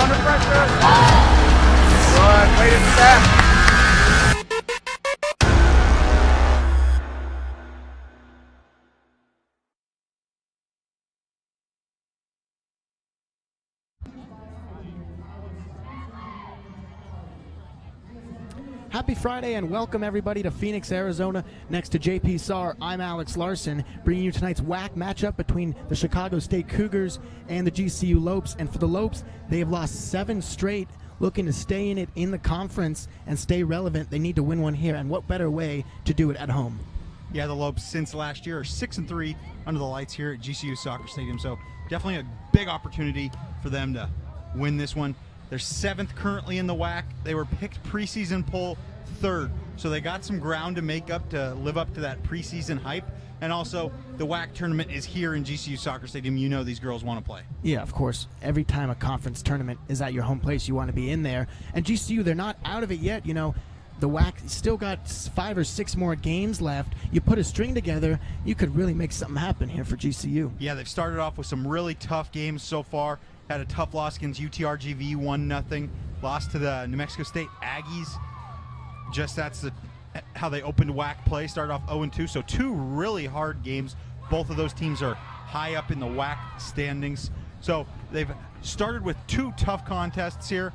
under pressure. Good, way to step. Happy Friday and welcome everybody to Phoenix, Arizona. Next to JP Saar, I'm Alex Larson, bringing you tonight's WAC matchup between the Chicago State Cougars and the GCU Lopes. And for the Lopes, they have lost 7 straight, looking to stay in it in the conference and stay relevant. They need to win one here, and what better way to do it at home? Yeah, the Lopes since last year are 6-3 under the lights here at GCU Soccer Stadium, so definitely a big opportunity for them to win this one. They're 7th currently in the WAC. They were picked preseason poll 3rd, so they got some ground to make up to live up to that preseason hype. And also, the WAC tournament is here in GCU Soccer Stadium. You know these girls want to play. Yeah, of course. Every time a conference tournament is at your home place, you want to be in there. And GCU, they're not out of it yet. You know, the WAC still got 5 or 6 more games left. You put a string together, you could really make something happen here for GCU. Yeah, they've started off with some really tough games so far. Had a tough loss against UTRGV, 1-0. Lost to the New Mexico State Aggies. Just that's how they opened WAC play. Started off 0-2, so 2 really hard games. Both of those teams are high up in the WAC standings. So they've started with 2 tough contests here.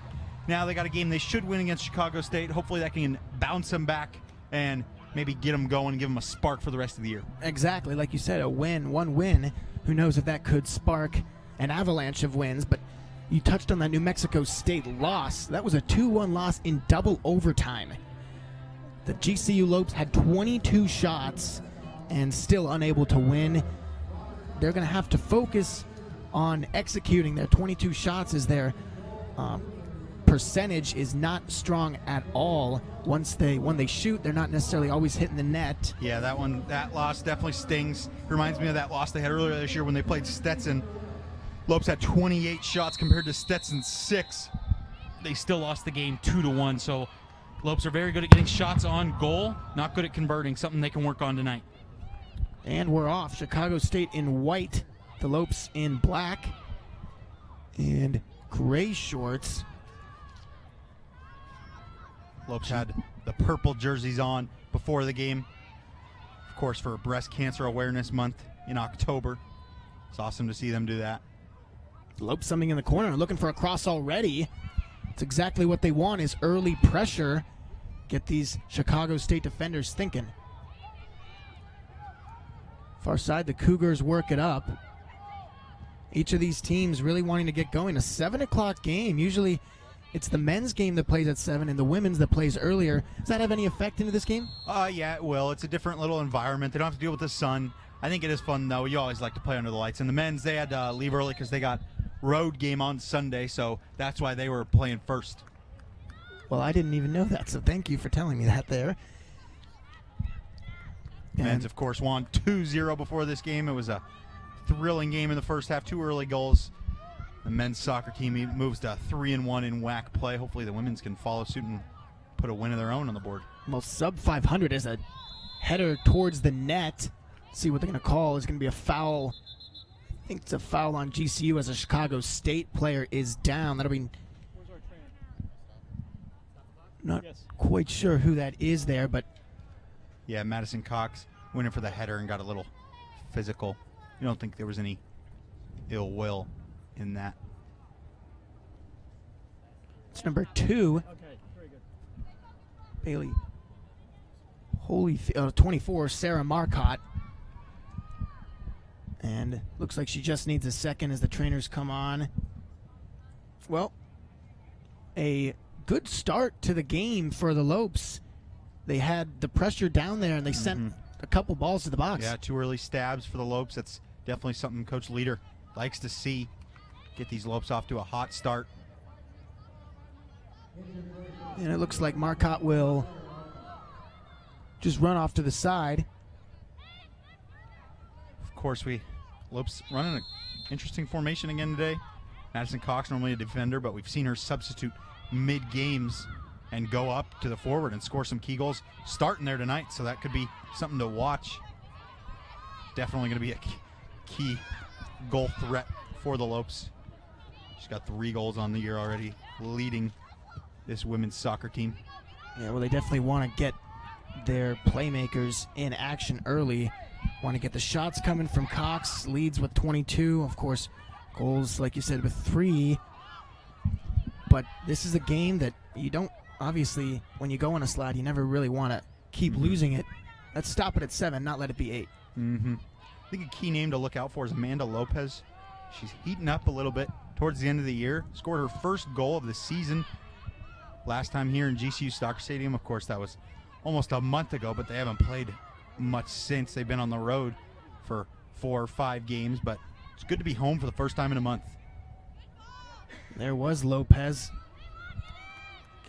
Now they got a game they should win against Chicago State. Hopefully that can bounce them back and maybe get them going and give them a spark for the rest of the year. Exactly. Like you said, one win. Who knows if that could spark an avalanche of wins, but you touched on that New Mexico State loss. That was a 2-1 loss in double overtime. The GCU Lopes had 22 shots and still unable to win. They're going to have to focus on executing their 22 shots as their percentage is not strong at all. When they shoot, they're not necessarily always hitting the net. Yeah, that loss definitely stings. Reminds me of that loss they had earlier this year when they played Stetson. Lopes had 28 shots compared to Stetson's 6. They still lost the game 2-1, so Lopes are very good at getting shots on goal, not good at converting, something they can work on tonight. And we're off. Chicago State in white, the Lopes in black and gray shorts. Lopes had the purple jerseys on before the game, of course, for Breast Cancer Awareness Month in October. It's awesome to see them do that. Lopes something in the corner, looking for a cross already. It's exactly what they want, is early pressure. Get these Chicago State defenders thinking. Far side, the Cougars work it up. Each of these teams really wanting to get going. A 7 o'clock game. Usually it's the men's game that plays at 7 and the women's that plays earlier. Does that have any effect into this game? Yeah, it will. It's a different little environment. They don't have to deal with the sun. I think it is fun, though. You always like to play under the lights. And the men's, they had to leave early because they got road game on Sunday, so that's why they were playing first. Well, I didn't even know that, so thank you for telling me that there. Men's, of course, won 2-0 before this game. It was a thrilling game in the first half, 2 early goals. The men's soccer team moves to 3-1 in WAC play. Hopefully the women's can follow suit and put a win of their own on the board. Well, sub 500 is a header towards the net. See what they're going to call. It's going to be a foul. I think it's a foul on GCU as a Chicago State player is down. That'll be not quite sure who that is there, but yeah, Madison Cox went in for the header and got a little physical. You don't think there was any ill will in that? It's number 2. Okay, very good. Bailey. 24, Sarah Marcotte. And looks like she just needs a second as the trainers come on. Well, a good start to the game for the Lopes. They had the pressure down there, and they sent a couple balls to the box. Yeah, 2 early stabs for the Lopes. That's definitely something Coach Leader likes to see. Get these Lopes off to a hot start. And it looks like Marcotte will just run off to the side. Of course, Lopes running an interesting formation again today. Madison Cox, normally a defender, but we've seen her substitute mid-games and go up to the forward and score some key goals starting there tonight, so that could be something to watch. Definitely going to be a key goal threat for the Lopes. She's got 3 goals on the year already, leading this women's soccer team. Yeah, well, they definitely want to get their playmakers in action early. Want to get the shots coming from Cox. Leads with 22. Of course, goals, like you said, with 3. But this is a game that you don't, obviously, when you go on a slide, you never really want to keep losing it. Let's stop it at 7, not let it be 8. I think a key name to look out for is Amanda Lopez. She's heating up a little bit towards the end of the year. Scored her first goal of the season last time here in GCU Soccer Stadium. Of course, that was almost a month ago, but they haven't played much since. They've been on the road for 4 or 5 games, but it's good to be home for the first time in a month. There was Lopez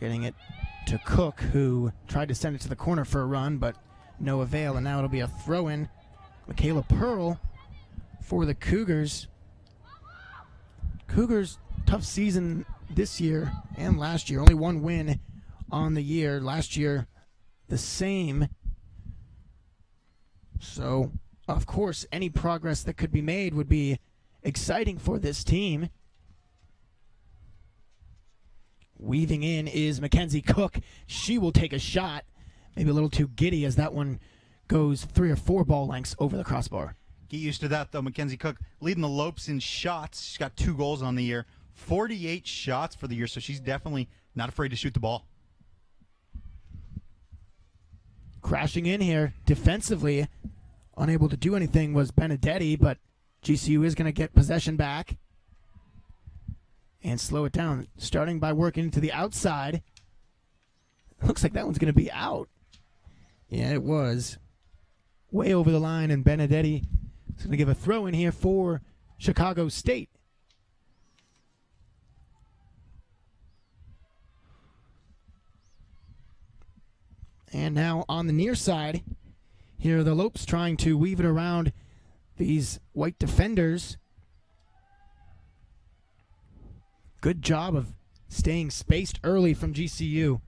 getting it to Cook, who tried to send it to the corner for a run, but no avail, and now it'll be a throw-in. Michaela Pearl for the Cougars. Cougars, tough season this year and last year. Only 1 win on the year. Last year, the same. So, of course, any progress that could be made would be exciting for this team. Weaving in is Mackenzie Cook. She will take a shot. Maybe a little too giddy as that one goes 3 or 4 ball lengths over the crossbar. Get used to that, though. Mackenzie Cook leading the Lopes in shots. She's got 2 goals on the year. 48 shots for the year, so she's definitely not afraid to shoot the ball. Crashing in here defensively, unable to do anything was Benedetti, but GCU is going to get possession back and slow it down, starting by working into the outside. Looks like that one's going to be out. Yeah, it was. Way over the line, and Benedetti is going to give a throw in here for Chicago State. And now on the near side, here are the Lopes trying to weave it around these white defenders. Good job of staying spaced early from GCU.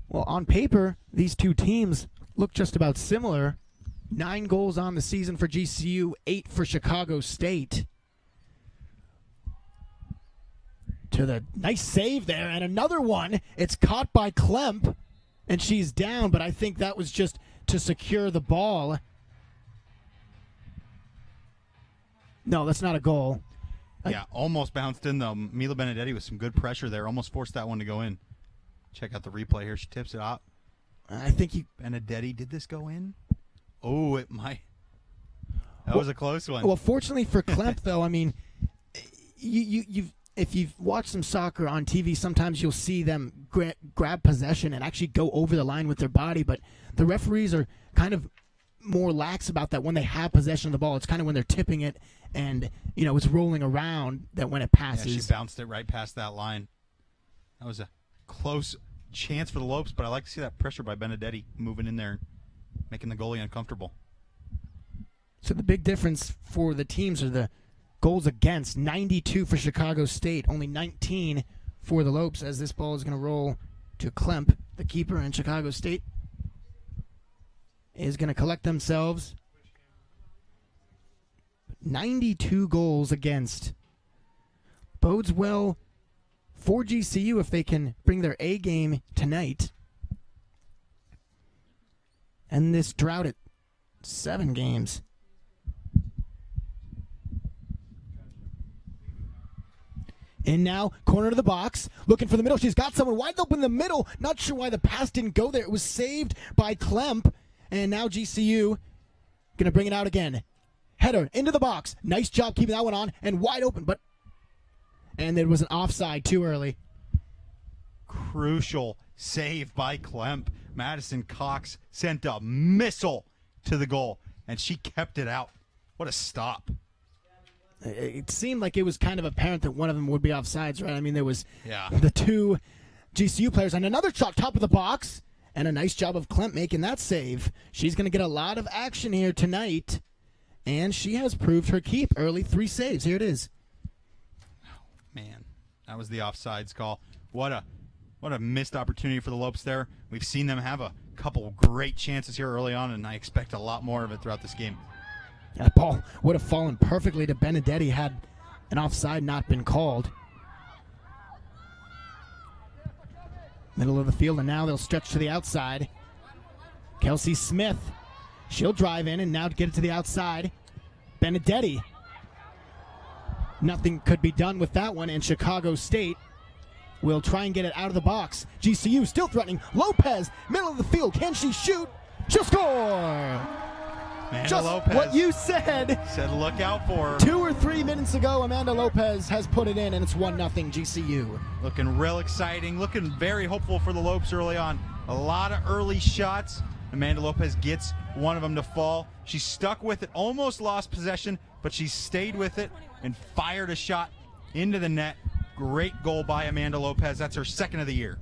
Well, on paper, these two teams look just about similar. 9 goals on the season for GCU, 8 for Chicago State. To the nice save there, and another one. It's caught by Klemp, and she's down, but I think that was just to secure the ball. No, that's not a goal. Yeah, almost bounced in, though. Mila Benedetti with some good pressure there. Almost forced that one to go in. Check out the replay here. She tips it out. I think Benedetti, did this go in? Oh, it might. That was a close one. Well, fortunately for Klemp, though, I mean, if you've watched some soccer on TV, sometimes you'll see them grab possession and actually go over the line with their body, but the referees are kind of more lax about that when they have possession of the ball. It's kind of when they're tipping it and, it's rolling around that when it passes. Yeah, she bounced it right past that line. That was a close chance for the Lopes, but I like to see that pressure by Benedetti moving in there, making the goalie uncomfortable. So the big difference for the teams are the goals against. 92 for Chicago State, only 19 for the Lopes, as this ball is going to roll to Klemp, the keeper, and Chicago State is going to collect themselves. 92 goals against. Bodes well for GCU if they can bring their A game tonight. And this drought at 7 games. And now, corner to the box, looking for the middle. She's got someone wide open in the middle. Not sure why the pass didn't go there. It was saved by Klemp. And now GCU going to bring it out again. Header into the box. Nice job keeping that one on and wide open. And there was an offside too early. Crucial save by Klemp. Madison Cox sent a missile to the goal, and she kept it out. What a stop. It seemed like it was kind of apparent that one of them would be offsides, right? I mean, there was Yeah. the 2 GCU players, and another shot top of the box, and a nice job of Klemp making that save. She's going to get a lot of action here tonight, and she has proved her keep. Early 3 saves. Here it is. Man, that was the offsides call. What a missed opportunity for the Lopes there. We've seen them have a couple great chances here early on, and I expect a lot more of it throughout this game. That ball would have fallen perfectly to Benedetti had an offside not been called. Middle of the field, and now they'll stretch to the outside. Kelsey Smith, she'll drive in and now get it to the outside. Benedetti. Nothing could be done with that one, and Chicago State will try and get it out of the box. GCU still threatening. Lopez, middle of the field. Can she shoot? She'll score! Amanda Just Lopez what you said. said look out for her. 2 or 3 minutes ago, Amanda Lopez has put it in, and it's 1-0 GCU. Looking real exciting, looking very hopeful for the Lopes early on. A lot of early shots. Amanda Lopez gets one of them to fall. She stuck with it, almost lost possession, but she stayed with it and fired a shot into the net. Great goal by Amanda Lopez. That's her second of the year.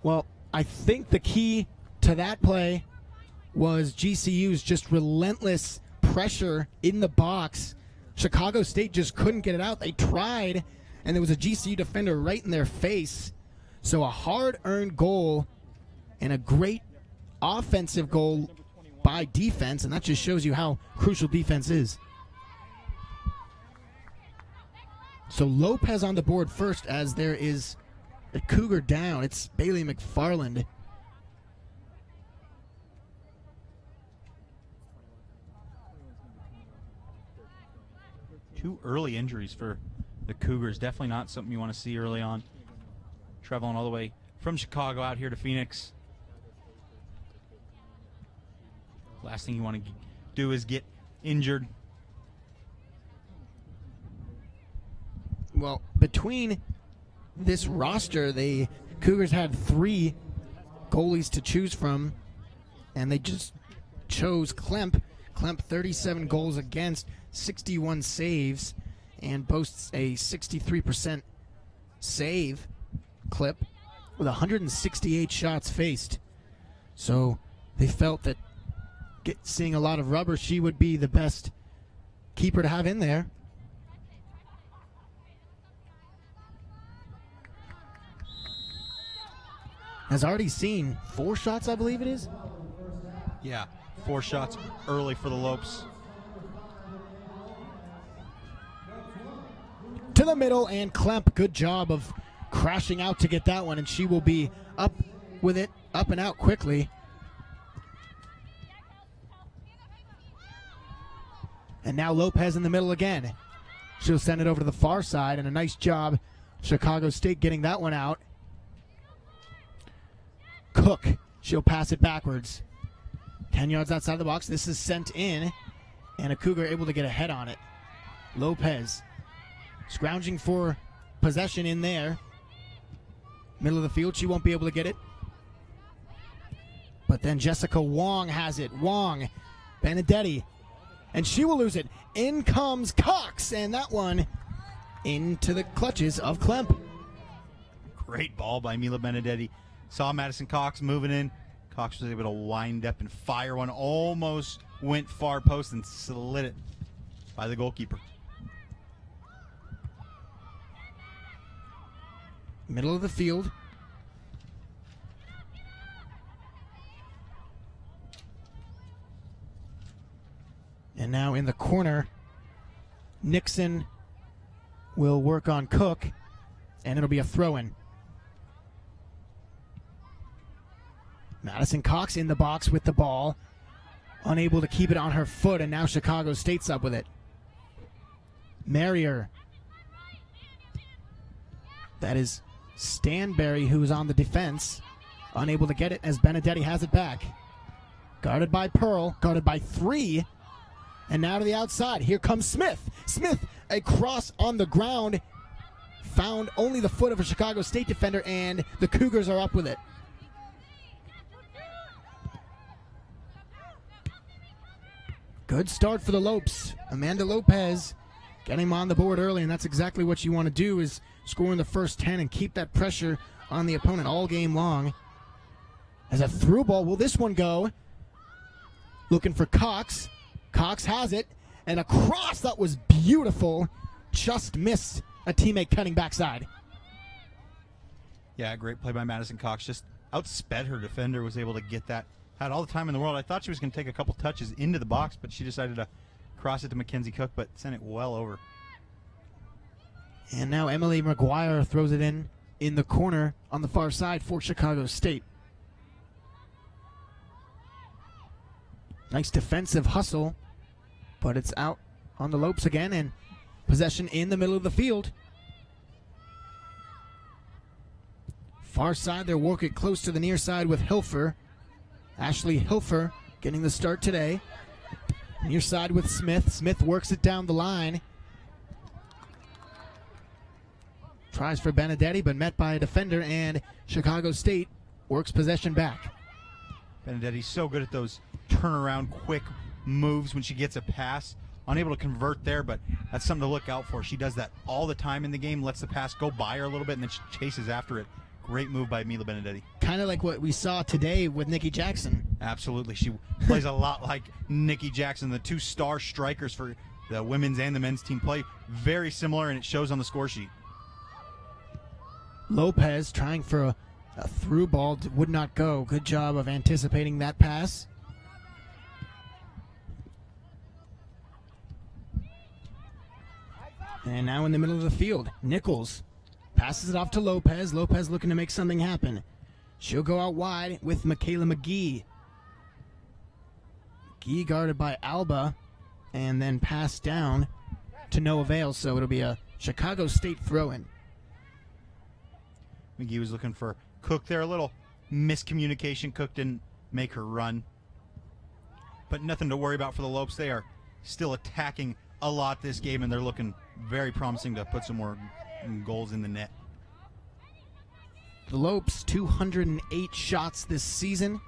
Well, I think the key to that play was GCU's just relentless pressure in the box. Chicago State just couldn't get it out. They tried, and there was a GCU defender right in their face. So a hard-earned goal and a great offensive goal by defense, and that just shows you how crucial defense is. So Lopez on the board first as there is a Cougar down. It's Bailey McFarland. Two early injuries for the Cougars. Definitely not something you want to see early on. Traveling all the way from Chicago out here to Phoenix. Last thing you want to do is get injured. Well, between this roster, the Cougars had 3 goalies to choose from, and they just chose Klemp. Klemp, 37 goals against, 61 saves, and boasts a 63% save clip with 168 shots faced. So they felt that seeing a lot of rubber, she would be the best keeper to have in there. Has already seen 4 shots, I believe it is. Yeah, 4 shots early for the Lopes. To the middle, and Klemp, good job of crashing out to get that one, and she will be up with it, up and out quickly. And now Lopez in the middle again. She'll send it over to the far side, and a nice job, Chicago State getting that one out. Cook, she'll pass it backwards. 10 yards outside the box. This is sent in, and a Cougar able to get a head on it. Lopez scrounging for possession in there. Middle of the field, she won't be able to get it. But then Jessica Wong has it. Wong, Benedetti, and she will lose it. In comes Cox, and that one into the clutches of Klemp. Great ball by Mila Benedetti. Saw Madison Cox moving in. Cox was able to wind up and fire one. Almost went far post and slid it by the goalkeeper. Middle of the field. And now in the corner, Nixon will work on Cook, and it'll be a throw-in. Madison Cox in the box with the ball, unable to keep it on her foot, and now Chicago State's up with it. Marrier. That is Stanberry, who's on the defense, unable to get it as Benedetti has it back. Guarded by Pearl, guarded by 3, and now to the outside. Here comes Smith. Smith, a cross on the ground, found only the foot of a Chicago State defender, and the Cougars are up with it. Good start for the Lopes. Amanda Lopez getting him on the board early, and that's exactly what you want to do, is score in the first 10 and keep that pressure on the opponent all game long. As a through ball, will this one go? Looking for Cox. Cox has it, and a cross that was beautiful. Just missed a teammate cutting backside. Yeah, great play by Madison Cox. Just outsped her defender, was able to get that. Had all the time in the world. I thought she was going to take a couple touches into the box, but she decided to across it to Mackenzie Cook, but sent it well over. And now Emily McGuire throws it in the corner on the far side for Chicago State. Nice defensive hustle, but it's out on the Lopes again, and possession in the middle of the field. Far side, they'll work it close to the near side with Hilfer. Ashley Hilfer getting the start today. Near side with Smith. Smith works it down the line. Tries for Benedetti, but met by a defender, and Chicago State works possession back. Benedetti's so good at those turnaround quick moves when she gets a pass. Unable to convert there, but that's something to look out for. She does that all the time in the game, lets the pass go by her a little bit, and then she chases after it. Great move by Mila Benedetti. Kind of like what we saw today with Nikki Jackson. Absolutely. She plays a lot like Nikki Jackson. The two star strikers for the women's and the men's team play very similar, and it shows on the score sheet. Lopez trying for a through ball, would not go. Good job of anticipating that pass. And now in the middle of the field, Nichols passes it off to Lopez. Lopez looking to make something happen. She'll go out wide with Michaela McGee. McGee guarded by Alba and then passed down to no avail, so it'll be a Chicago State throw-in. McGee was looking for Cook there. A little miscommunication. Cook didn't make her run. But nothing to worry about for the Lopes. They are still attacking a lot this game, and they're looking very promising to put some more goals in the net. The Lopes, 208 shots this season.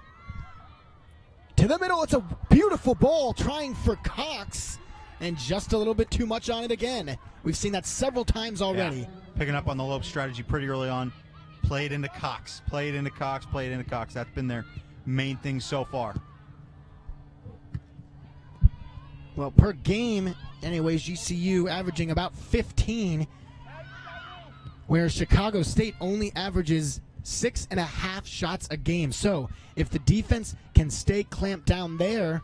To the middle, it's a beautiful ball trying for Cox, and just a little bit too much on it again. We've seen that several times already. Yeah. Picking up on the Lopes strategy pretty early on. Play it into Cox, play it into Cox, play it into Cox. That's been their main thing so far. Well, per game, anyways, GCU averaging about 15, where Chicago State only averages 6.5 shots a game. So if the defense can stay clamped down there,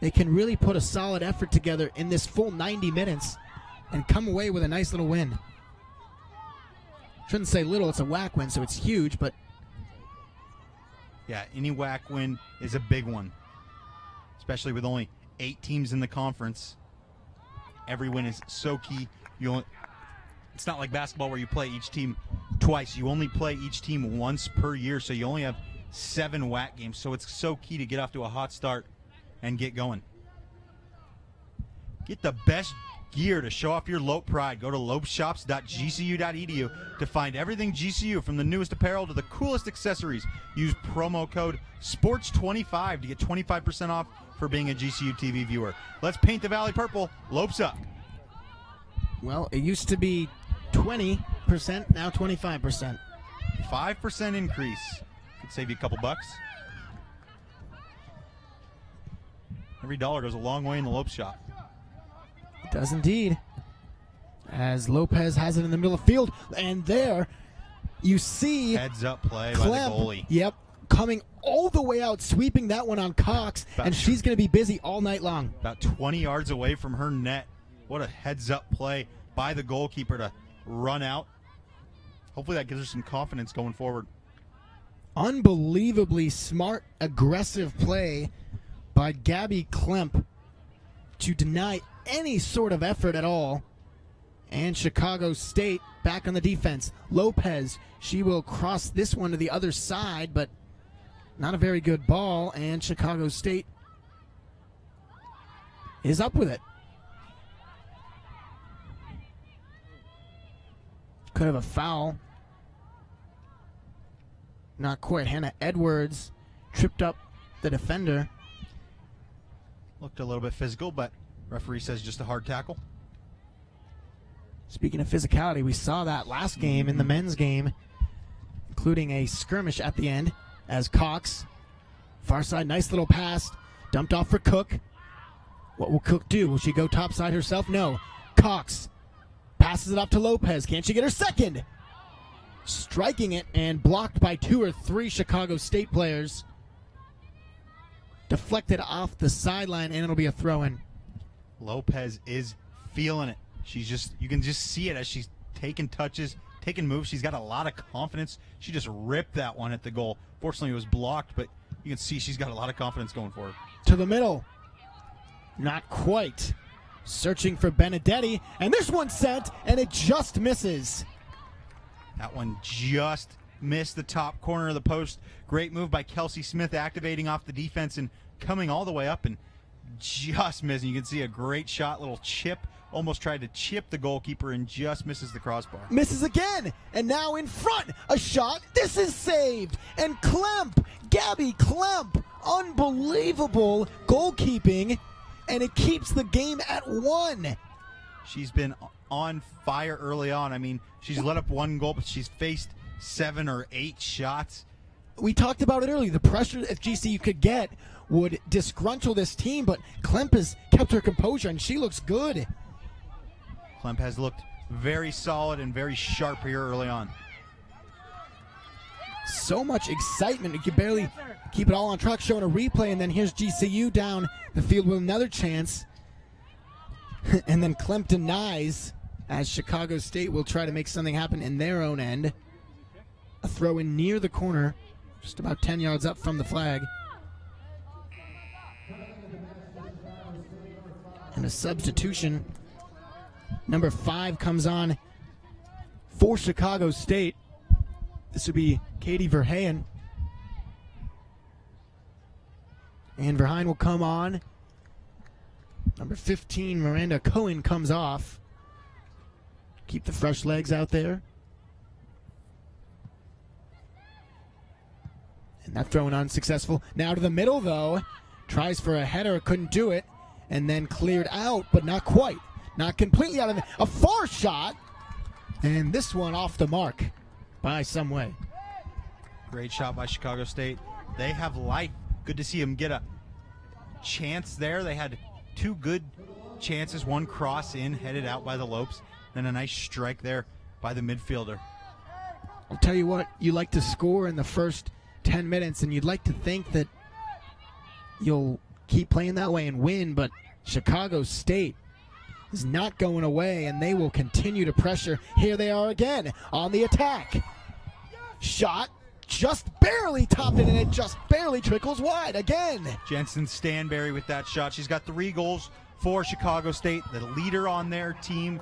they can really put a solid effort together in this full 90 minutes and come away with a nice little win. Shouldn't say little, it's a WAC win, so it's huge, but yeah, any WAC win is a big one, especially with only 8 teams in the conference. Every win is so key. It's not like basketball where you play each team twice. You only play each team once per year, so you only have 7 WAC games. So it's so key to get off to a hot start and get going. Get the best gear to show off your Lope pride. Go to lopeshops.gcu.edu to find everything GCU, from the newest apparel to the coolest accessories. Use promo code SPORTS25 to get 25% off for being a GCU TV viewer. Let's paint the Valley purple. Lopes up. well, it used to be 20%, now 25%. 5% increase. Could save you a couple bucks. Every dollar goes a long way in the Lope shop. It does indeed. As Lopez has it in the middle of the field, and there you see Heads up play by Clem, the goalie. Yep, coming all the way out, sweeping that one on Cox, and she's going to be busy all night long. About 20 yards away from her net. What a heads up play by the goalkeeper to run out. Hopefully that gives her some confidence going forward. Unbelievably smart, aggressive play by Gabby Klemp to deny any sort of effort at all. And Chicago State back on the defense. Lopez, she will cross this one to the other side, but not a very good ball, and Chicago State is up with it. Could have a foul. Not quite. Hannah Edwards tripped up the defender. Looked a little bit physical, but referee says just a hard tackle. Speaking of physicality, we saw that last game in the men's game, including a skirmish at the end as Cox, far side, nice little pass, dumped off for Cook. What will Cook do? Will she go topside herself? No. Cox passes it off to Lopez. Can she get her second? Striking it and blocked by 2 or 3 Chicago State players. Deflected off the sideline, and it'll be a throw-in. Lopez is feeling it. You can just see it as she's taking touches, taking moves. She's got a lot of confidence. She just ripped that one at the goal. Fortunately, it was blocked, but you can see she's got a lot of confidence going forward. To the middle. Not quite. Searching for Benedetti, and this one sent, and it just misses. That one just missed the top corner of the post. Great move by Kelsey Smith, activating off the defense and coming all the way up and just missing. You can see a great shot, little chip. Almost tried to chip the goalkeeper and just misses the crossbar. Misses again, and now in front. A shot. This is saved. And Klemp, Gabby Klemp, unbelievable goalkeeping, and it keeps the game at 1. She's been on fire early on. I mean, she's let up 1 goal, but she's faced 7 or 8 shots. We talked about it earlier. The pressure that GCU could get would disgruntle this team, but Klemp has kept her composure, and she looks good. Klemp has looked very solid and very sharp here early on. So much excitement. You can barely keep it all on track, showing a replay, and then here's GCU down the field with another chance. And then Klemp denies, as Chicago State will try to make something happen in their own end. A throw in near the corner, just about 10 yards up from the flag. And a substitution. Number 5 comes on for Chicago State. This would be Katie Verheyen. And Verheyen will come on. Number 15, Miranda Cohen, comes off. Keep the fresh legs out there. And that throw unsuccessful. Now to the middle, though. Tries for a header, couldn't do it. And then cleared out, but not quite. Not completely out of it. A far shot. And this one off the mark by some way. Great shot by Chicago State. They have life. Good to see them get a chance there. They had 2 good chances. One cross in, headed out by the Lopes. Then a nice strike there by the midfielder. I'll tell you what, you like to score in the first 10 minutes, and you'd like to think that you'll keep playing that way and win, but Chicago State is not going away, and they will continue to pressure. Here they are again on the attack. Shot, just barely topped it, and it just barely trickles wide again. Jensen Stanberry with that shot. She's got 3 goals for Chicago State, the leader on their team.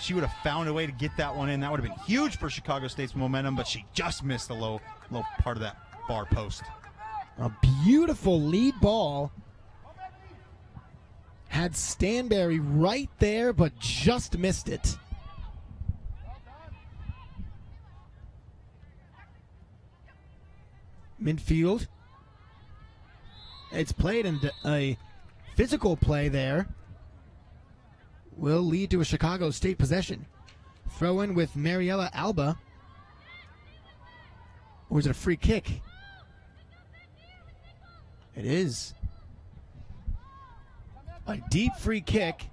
She would have found a way to get that one in. That would have been huge for Chicago State's momentum, but she just missed the low part of that far post. A beautiful lead ball. Had Stanberry right there, but just missed it. Midfield. It's played in a physical play there. Will lead to a Chicago State possession. Throw in with Mariela Alba. Or is it a free kick? It is. A deep free kick.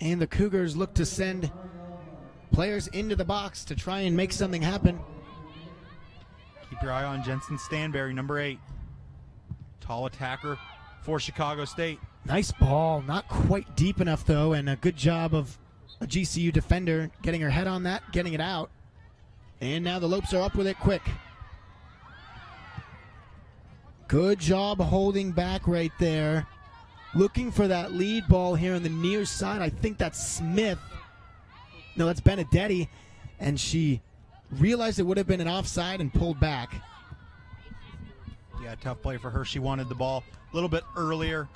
And the Cougars look to send players into the box to try and make something happen. Keep your eye on Jensen Stanberry, number 8. Tall attacker for Chicago State. Nice ball. Not quite deep enough, though, and a good job of a GCU defender getting her head on that, getting it out. And now the Lopes are up with it quick. Good job holding back right there. Looking for that lead ball here on the near side. I think that's Smith. No, that's Benedetti. And she realized it would have been an offside and pulled back. Yeah, tough play for her. She wanted the ball a little bit earlier.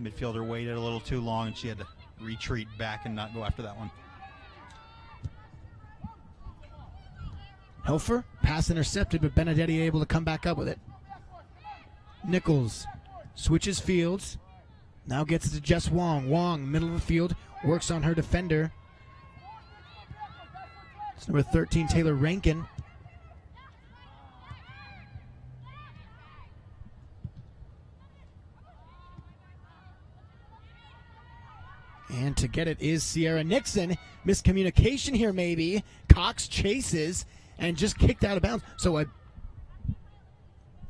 Midfielder waited a little too long, and she had to retreat back and not go after that one. Helfer, pass intercepted, but Benedetti able to come back up with it. Nichols switches fields. Now gets it to Jess Wong. Wong, middle of the field, works on her defender. It's number 13, Taylor Rankin. And to get it is Sierra Nixon. Miscommunication here maybe. Cox chases and just kicked out of bounds. So a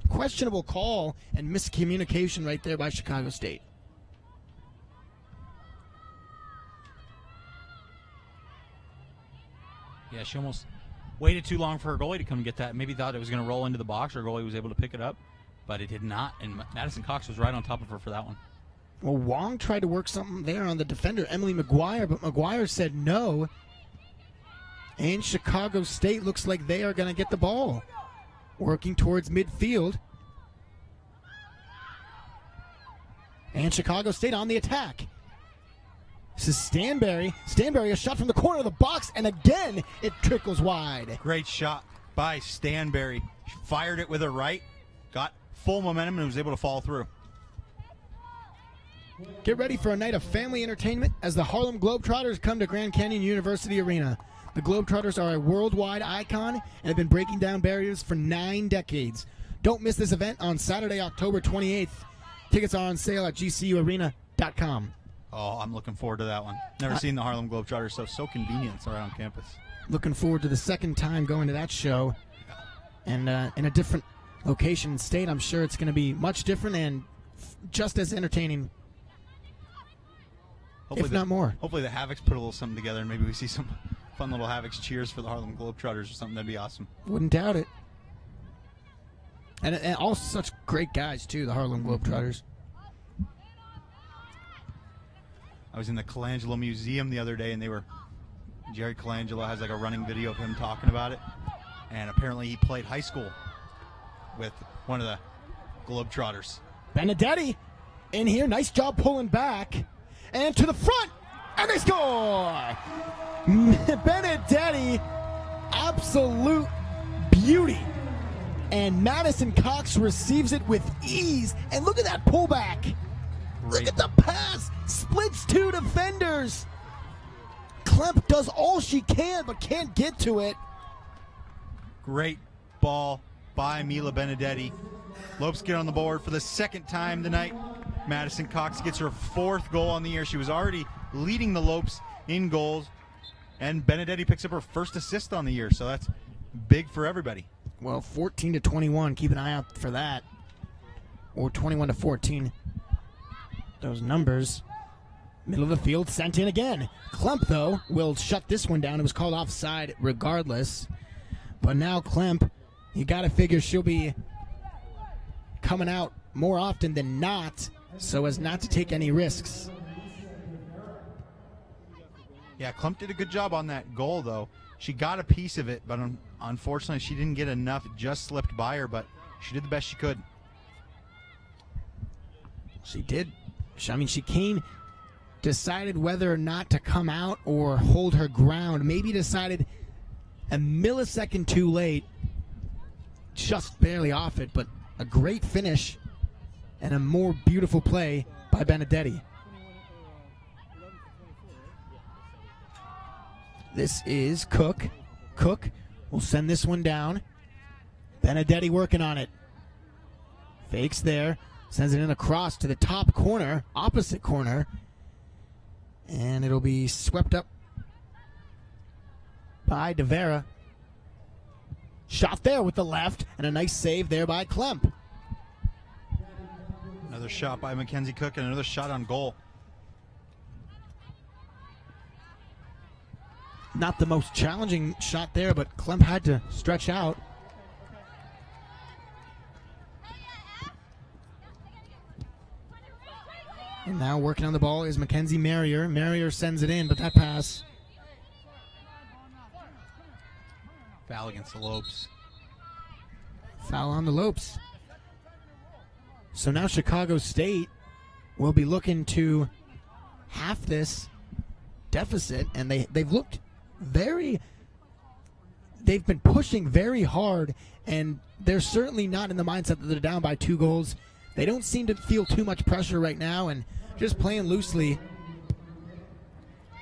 questionable call and miscommunication right there by Chicago State. Yeah, she almost waited too long for her goalie to come get that. Maybe thought it was going to roll into the box. Her goalie was able to pick it up, but it did not. And Madison Cox was right on top of her for that one. Well, Wong tried to work something there on the defender, Emily McGuire, but McGuire said no. And Chicago State looks like they are going to get the ball. Working towards midfield. And Chicago State on the attack. This is Stanberry. Stanberry, a shot from the corner of the box, and again, it trickles wide. Great shot by Stanberry. She fired it with her right, got full momentum, and was able to follow through. Get ready for a night of family entertainment as the Harlem Globetrotters come to Grand Canyon University Arena. The Globetrotters are a worldwide icon and have been breaking down barriers for 9 decades. Don't miss this event on Saturday, October 28th. Tickets are on sale at gcuarena.com. Oh, I'm looking forward to that one. Never seen the Harlem Globetrotters, so convenient. It's around campus. Looking forward to the second time going to that show. And in a different location and state, I'm sure it's going to be much different and just as entertaining, if not more. Hopefully the Havocs put a little something together, and maybe we see some fun little Havocs cheers for the Harlem Globetrotters or something. That'd be awesome. Wouldn't doubt it. And all such great guys, too, the Harlem Globetrotters. I was in the Colangelo Museum the other day, and Jerry Colangelo has like a running video of him talking about it. And apparently he played high school with one of the Globetrotters. Benedetti in here. Nice job pulling back. And to the front. And they score! Benedetti, absolute beauty. And Madison Cox receives it with ease. And look at that pullback. Look at the pass. Splits 2 defenders. Klemp does all she can, but can't get to it. Great ball by Mila Benedetti. Lopes get on the board for the second time tonight. Madison Cox gets her 4th goal on the year. She was already leading the Lopes in goals. And Benedetti picks up her 1st assist on the year, so that's big for everybody. Well, 14-21. Keep an eye out for that. Or 21-14. Those numbers. Middle of the field, sent in again. Klemp, though, will shut this one down. It was called offside regardless. But now Klemp, you got to figure she'll be coming out more often than not so as not to take any risks. Yeah, Klemp did a good job on that goal, though. She got a piece of it, but unfortunately she didn't get enough. It just slipped by her, but she did the best she could. She did. I mean, she came, decided whether or not to come out or hold her ground. Maybe decided a millisecond too late. Just barely off it, but a great finish and a more beautiful play by Benedetti. This is Cook. Cook will send this one down. Benedetti working on it. Fakes there. Sends it in across to the top corner, opposite corner. And it'll be swept up by De Vera. Shot there with the left, and a nice save there by Klemp. Another shot by Mackenzie Cook and another shot on goal. Not the most challenging shot there, but Klemp had to stretch out. And now working on the ball is Mackenzie Marrier. Marrier sends it in, but that pass. Foul against the Lopes. Foul on the Lopes. So now Chicago State will be looking to half this deficit, and they've looked they've been pushing very hard, and they're certainly not in the mindset that they're down by 2 goals. They don't seem to feel too much pressure right now and just playing loosely.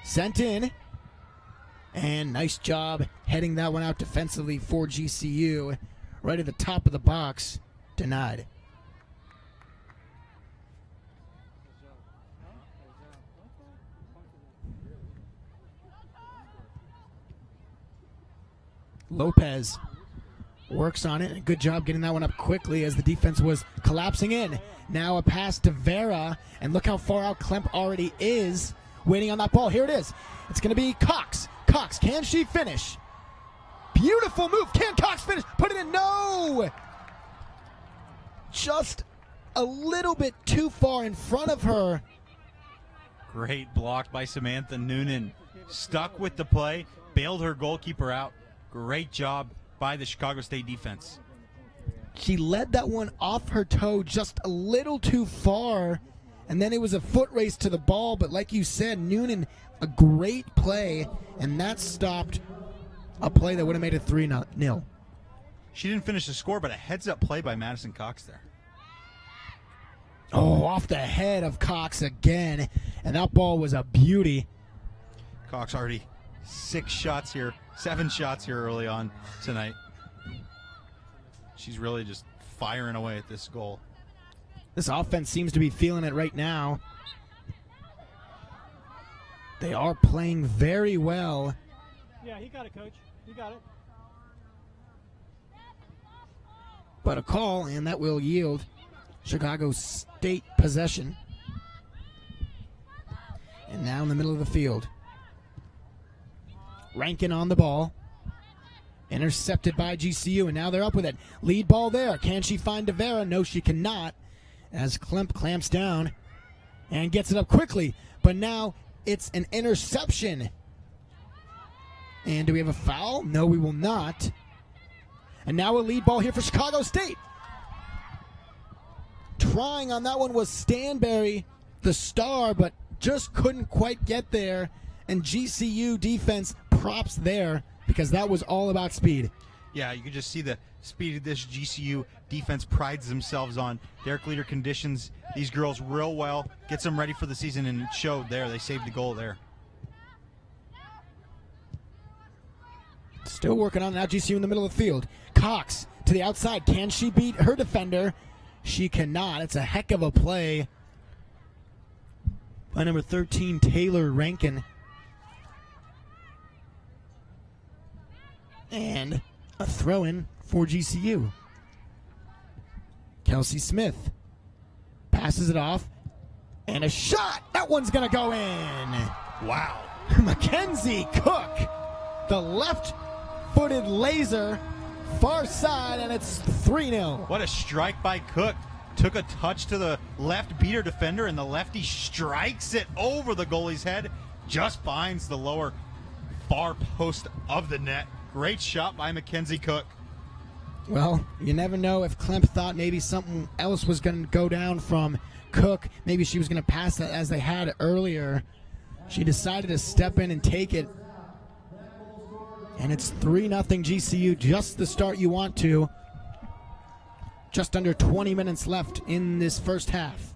Sent in. And nice job heading that one out defensively for GCU. Right at the top of the box. Denied. Lopez works on it. Good job getting that one up quickly as the defense was collapsing in. Now a pass to Vera, and look how far out Klemp already is waiting on that ball. Here it is. It's going to be Cox. Cox, can she finish? beautiful move. Can Cox finish? Put it in. No! Just a little bit too far in front of her. Great block by Samantha Noonan. Stuck with the play, bailed her goalkeeper out. Great job by the Chicago State defense. She led that one off her toe just a little too far, and then it was a foot race to the ball, but like you said, Noonan, a great play, and that stopped a play that would have made it 3-0. She didn't finish the score, but a heads-up play by Madison Cox there. Oh, off the head of Cox again, and that ball was a beauty. Cox already 7 shots here early on tonight. She's really just firing away at this goal. This offense seems to be feeling it right now. They are playing very well. Yeah, he got it, Coach. He got it. But a call, and that will yield Chicago State possession. And now in the middle of the field, Rankin on the ball. Intercepted by GCU, and now they're up with it. Lead ball there. Can she find DeVera? No, she cannot. As Klemp clamps down and gets it up quickly. But now it's an interception. And do we have a foul? No, we will not. And now a lead ball here for Chicago State. Trying on that one was Stanberry, the star, but just couldn't quite get there. And GCU defense props there because that was all about speed. Yeah, you can just see the speed of this GCU defense prides themselves on. Derek Leader conditions these girls real well, gets them ready for the season, and it showed there. They saved the goal there. Still working on now, GCU in the middle of the field. Cox to the outside. Can she beat her defender? She cannot. It's a heck of a play by number 13, Taylor Rankin. And a throw-in for GCU. Kelsey Smith passes it off. And a shot. That one's going to go in. Wow. Mackenzie Cook, the left-footed laser, far side, and it's 3-0. What a strike by Cook. Took a touch to the left, beat her defender, and the lefty strikes it over the goalie's head. Just finds the lower far post of the net. Great shot by Mackenzie Cook. Well, you never know if Klemp thought maybe something else was going to go down from Cook. Maybe she was going to pass that as they had earlier. She decided to step in and take it. And it's 3-0 GCU, just the start you want to. Just under 20 minutes left in this first half.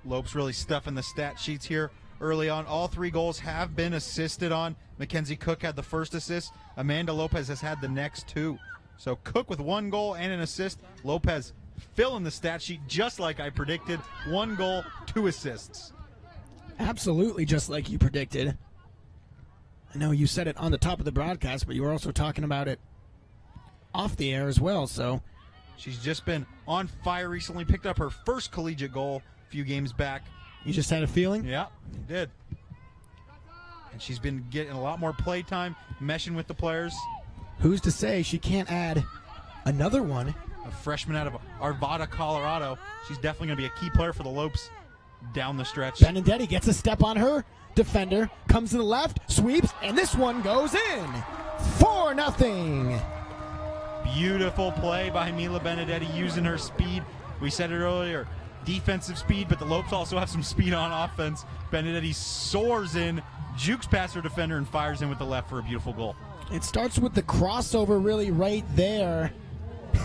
Lopes really stuffing the stat sheets here early on. All 3 goals have been assisted on. Mackenzie Cook had the first assist. Amanda Lopez has had the next 2. So Cook with 1 goal and an assist. Lopez filling the stat sheet just like I predicted. 1 goal, 2 assists. Absolutely just like you predicted. I know you said it on the top of the broadcast, but you were also talking about it off the air as well. So she's just been on fire recently. Picked up her first collegiate goal a few games back. you just had a feeling? Yeah, did. And she's been getting a lot more play time, meshing with the players. Who's to say she can't add another one? A freshman out of Arvada, Colorado. She's definitely going to be a key player for the Lopes down the stretch. Benedetti gets a step on her defender, comes to the left, sweeps, and this one goes in. 4-0. Beautiful play by Mila Benedetti using her speed. We said it earlier, defensive speed, but the Lopes also have some speed on offense. Benedetti soars in, jukes past her defender, and fires in with the left for a beautiful goal. It starts with the crossover really right there,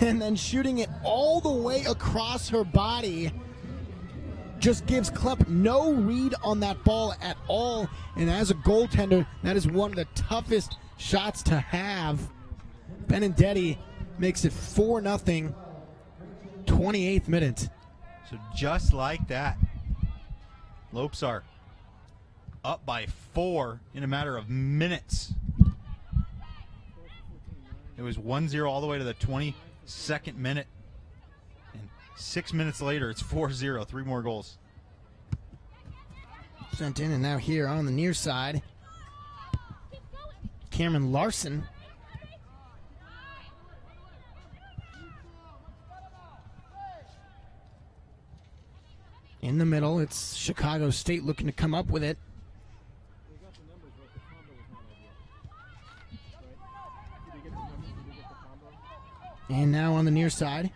and then shooting it all the way across her body. Just gives Klemp no read on that ball at all. And as a goaltender, that is one of the toughest shots to have. Benedetti makes it 4-0, 28th minute. So just like that, Lopes are up by 4 in a matter of minutes. It was 1-0 all the way to the 22nd minute. And 6 minutes later, it's 4-0, 3 more goals. Sent in, and now here on the near side, Cameron Larson. In the middle, it's Chicago State looking to come up with it. And now on the near side.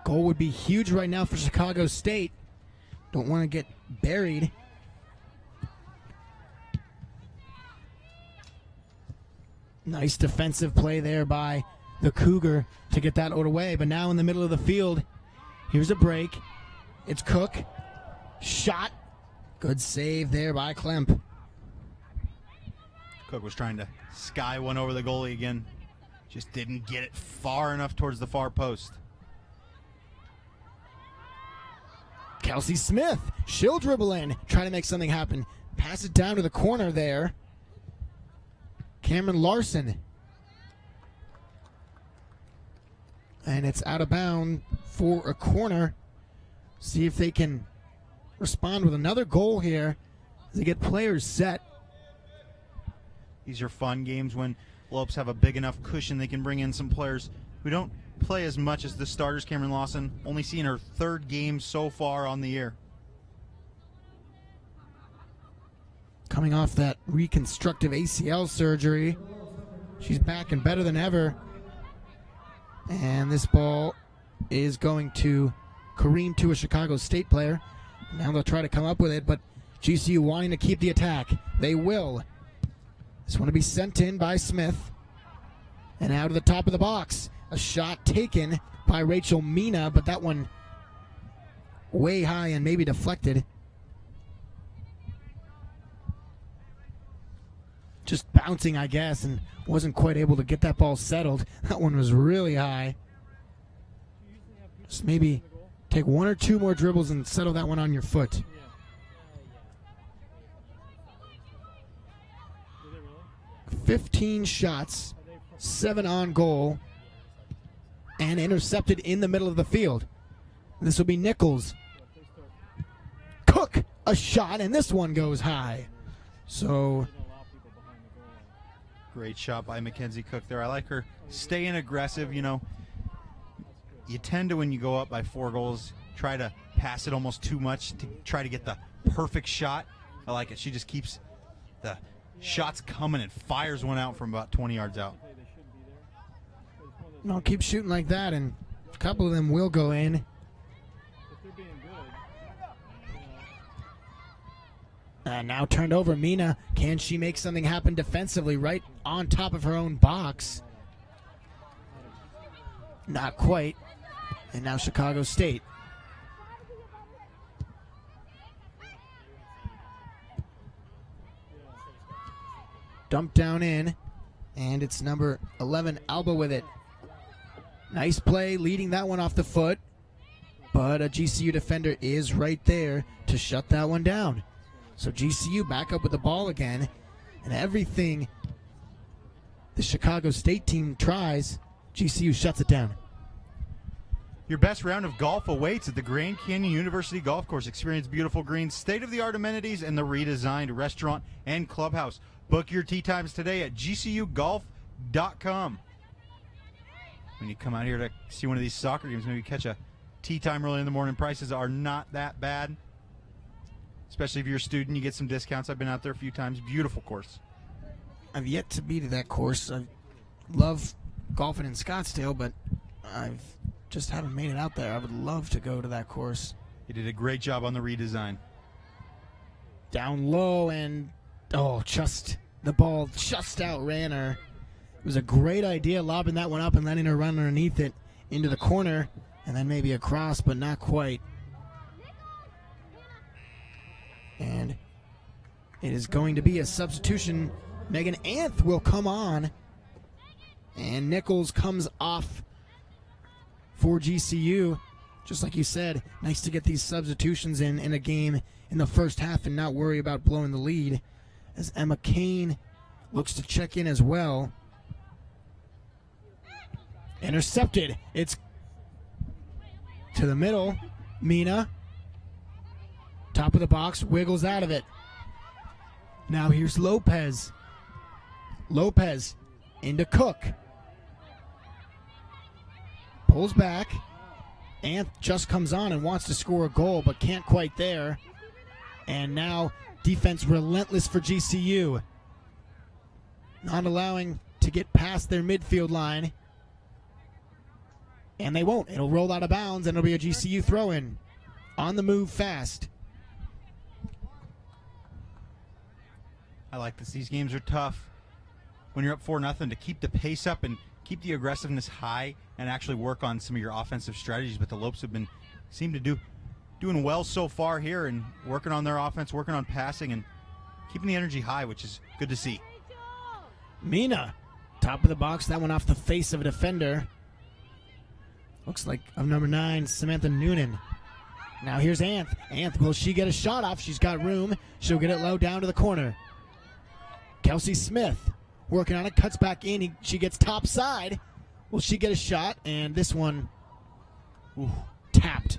Goal would be huge right now for Chicago State. Don't want to get buried. Nice defensive play there by the Cougar to get that out away. But now in the middle of the field, here's a break. It's Cook. Shot. Good save there by Klemp. Cook was trying to sky one over the goalie again. Just didn't get it far enough towards the far post. Kelsey Smith. She'll dribble in. Try to make something happen. Pass it down to the corner there. Cameron Larson. And it's out of bounds for a corner. See if they can respond with another goal here as they get players set. These are fun games when Lopes have a big enough cushion they can bring in some players who don't play as much as the starters. Cameron Lawson only seeing her third game so far on the year. Coming off that reconstructive ACL surgery, she's back and better than ever. And this ball is going to careen to a Chicago State player. Now they'll try to come up with it, but GCU wanting to keep the attack. They will. This one to be sent in by Smith. And out of the top of the box. A shot taken by Rachel Mina, but that one way high and maybe deflected. Just bouncing, I guess, and wasn't quite able to get that ball settled. That one was really high. Just maybe take one or two more dribbles and settle that one on your foot. 15 shots, 7 on goal, and intercepted in the middle of the field. This will be Nichols. Cook, a shot, and this one goes high. So Great shot by Mackenzie Cook there. I like her staying aggressive. You know, you tend to, when you go up by 4 goals, try to pass it almost too much to try to get the perfect shot. I like it. She just keeps the shots coming and fires one out from about 20 yards out. No, keep shooting like that, and a couple of them will go in. Now turned over, Mina. Can she make something happen defensively right on top of her own box? Not quite. And now Chicago State. Dumped down in, and it's number 11, Alba, with it. Nice play, leading that one off the foot, but a GCU defender is right there to shut that one down. So GCU back up with the ball again, and everything the Chicago State team tries, GCU shuts it down. Your best round of golf awaits at the Grand Canyon University Golf Course. Experience beautiful greens, state-of-the-art amenities, and the redesigned restaurant and clubhouse. Book your tee times today at gcugolf.com. When you come out here to see one of these soccer games, maybe catch a tee time early in the morning. Prices are not that bad. Especially if you're a student, you get some discounts. I've been out there a few times. Beautiful course. I've yet to be to that course. I love golfing in Scottsdale, but I've just haven't made it out there. I would love to go to that course. You did a great job on the redesign. Down low, and just the ball just outran her. It was a great idea lobbing that one up and letting her run underneath it into the corner, and then maybe across, but not quite. And it is going to be a substitution. Megan Anth will come on, and Nichols comes off for GCU. Just like you said, nice to get these substitutions in a game in the first half and not worry about blowing the lead, as Emma Kane looks to check in as well. Intercepted. It's to the middle. Mina. Top of the box. Wiggles out of it. Now here's Lopez. Lopez into Cook. Pulls back. Anth just comes on and wants to score a goal, but can't quite there. And now defense relentless for GCU. Not allowing to get past their midfield line. And they won't. It'll roll out of bounds and it'll be a GCU throw-in. On the move fast. I like this. These games are tough. When you're up 4-0, to keep the pace up and keep the aggressiveness high and actually work on some of your offensive strategies. But the Lopes have seem to doing well so far here and working on their offense, working on passing and keeping the energy high, which is good to see. Mina, top of the box. That one off the face of a defender. Looks like of number 9, Samantha Noonan. Now here's Anth. Anth, will she get a shot off? She's got room. She'll get it low down to the corner. Kelsey Smith working on it, cuts back in. She gets top side. Will she get a shot? And this one tapped.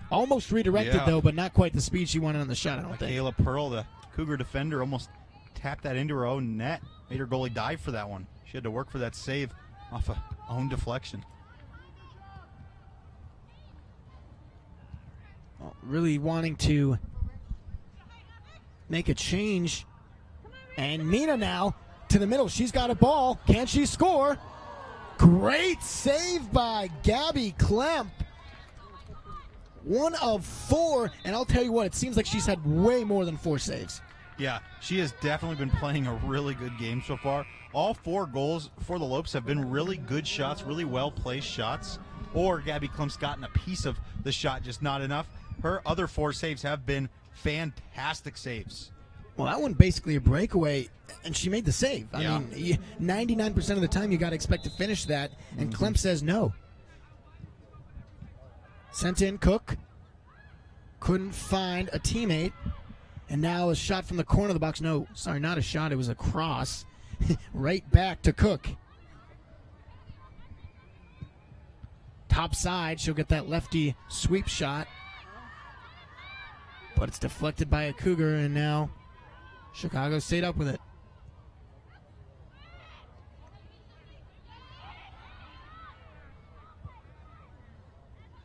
Almost redirected, though, but not quite the speed she wanted on the shot, I don't think. Kayla Pearl, the Cougar defender, almost tapped that into her own net. Made her goalie dive for that one. She had to work for that save off a own deflection. Really wanting to make a change. And Mina now to the middle. She's got a ball. Can she score? Great save by Gabby Klemp. 1 of 4. And I'll tell you what, it seems like she's had way more than 4 saves. Yeah, she has definitely been playing a really good game so far. All 4 goals for the Lopes have been really good shots, really well-placed shots. Or Gabby Klemp's gotten a piece of the shot, just not enough. Her other 4 saves have been fantastic saves. Well, that one basically a breakaway, and she made the save. I mean, 99% of the time you got to expect to finish that, and Klemp says no. Sent in Cook. Couldn't find a teammate. And now a shot from the corner of the box. No, sorry, not a shot. It was a cross. Right back to Cook. Top side. She'll get that lefty sweep shot. But it's deflected by a Cougar, and now Chicago stayed up with it.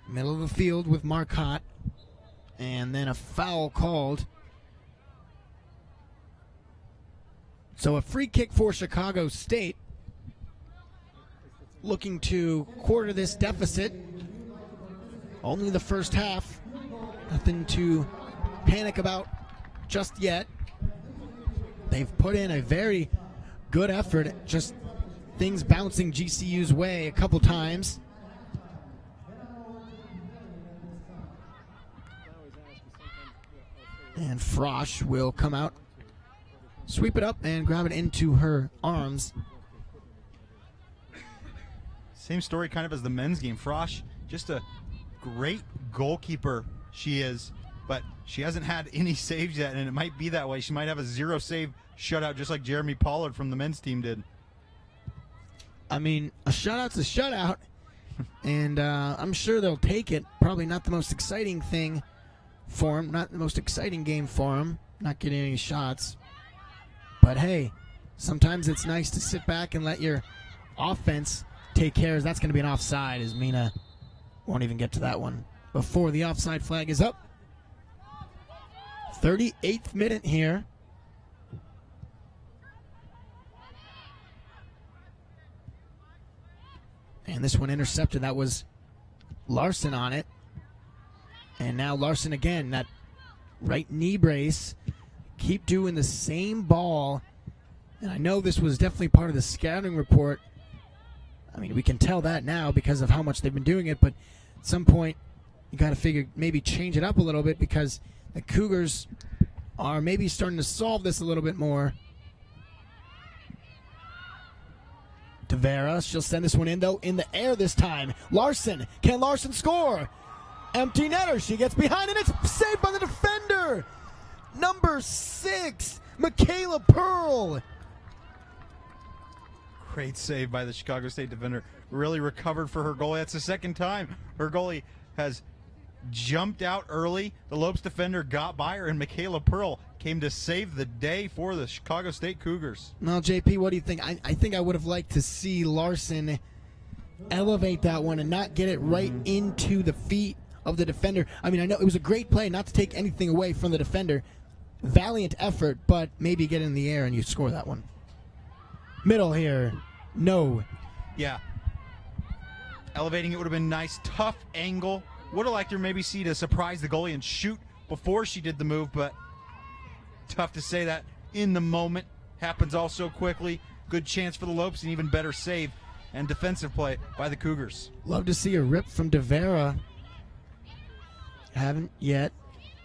Middle of the field with Marcotte. And then a foul called. So a free kick for Chicago State. Looking to quarter this deficit. Only the first half. Nothing to panic about just yet. They've put in a very good effort. Just things bouncing GCU's way a couple times. And Frosch will come out, sweep it up, and grab it into her arms. Same story kind of as the men's game. Frosch, just a great goalkeeper she is, but she hasn't had any saves yet, and it might be that way. She might have a 0-save shutout just like Jeremy Pollard from the men's team did. I mean, a shutout's a shutout, and I'm sure they'll take it. Probably not the most exciting thing for him, not the most exciting game for him, not getting any shots. But hey, sometimes it's nice to sit back and let your offense take care. That's going to be an offside, as Mina won't even get to that one before the offside flag is up. 38th minute here. And this one intercepted. That was Larson on it. And now Larson again, that right knee brace. Keep doing the same ball. And I know this was definitely part of the scouting report. I mean, we can tell that now because of how much they've been doing it. But at some point, you got to figure maybe change it up a little bit because the Cougars are maybe starting to solve this a little bit more. Tavera, she'll send this one in, though, in the air this time. Larson, can Larson score? Empty netter, she gets behind, and it's saved by the defender. Number 6, Michaela Pearl. Great save by the Chicago State defender. Really recovered for her goalie. That's the second time her goalie has jumped out early. The Lopes defender got by her, and Michaela Pearl came to save the day for the Chicago State Cougars. Well, JP, what do you think? I think I would have liked to see Larson elevate that one and not get it right into the feet of the defender. I mean, I know it was a great play, not to take anything away from the defender. Valiant effort, but maybe get in the air and you score that one. Middle here. No. Yeah. Elevating it would have been nice. Tough angle. Would have liked her maybe see to surprise the goalie and shoot before she did the move, but tough to say that in the moment. Happens all so quickly. Good chance for the Lopes, and even better save and defensive play by the Cougars. Love to see a rip from DeVera. Haven't yet.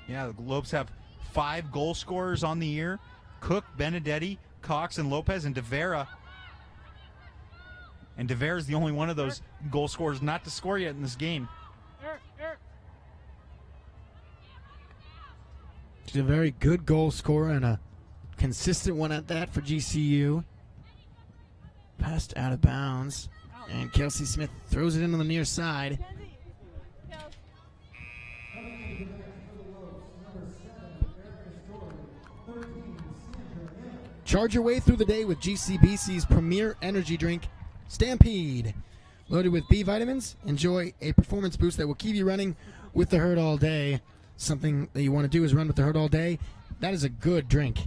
Yeah, the Lopes have 5 goal scorers on the year. Cook, Benedetti, Cox, and Lopez, and DeVera. And DeVera's the only one of those goal scorers not to score yet in this game. She's a very good goal scorer and a consistent one at that for GCU. Passed out of bounds. And Kelsey Smith throws it in on the near side. Charge your way through the day with GCBC's premier energy drink, Stampede. Loaded with B vitamins, enjoy a performance boost that will keep you running with the Herd all day. Something that you want to do is run with the Herd all day. That is a good drink.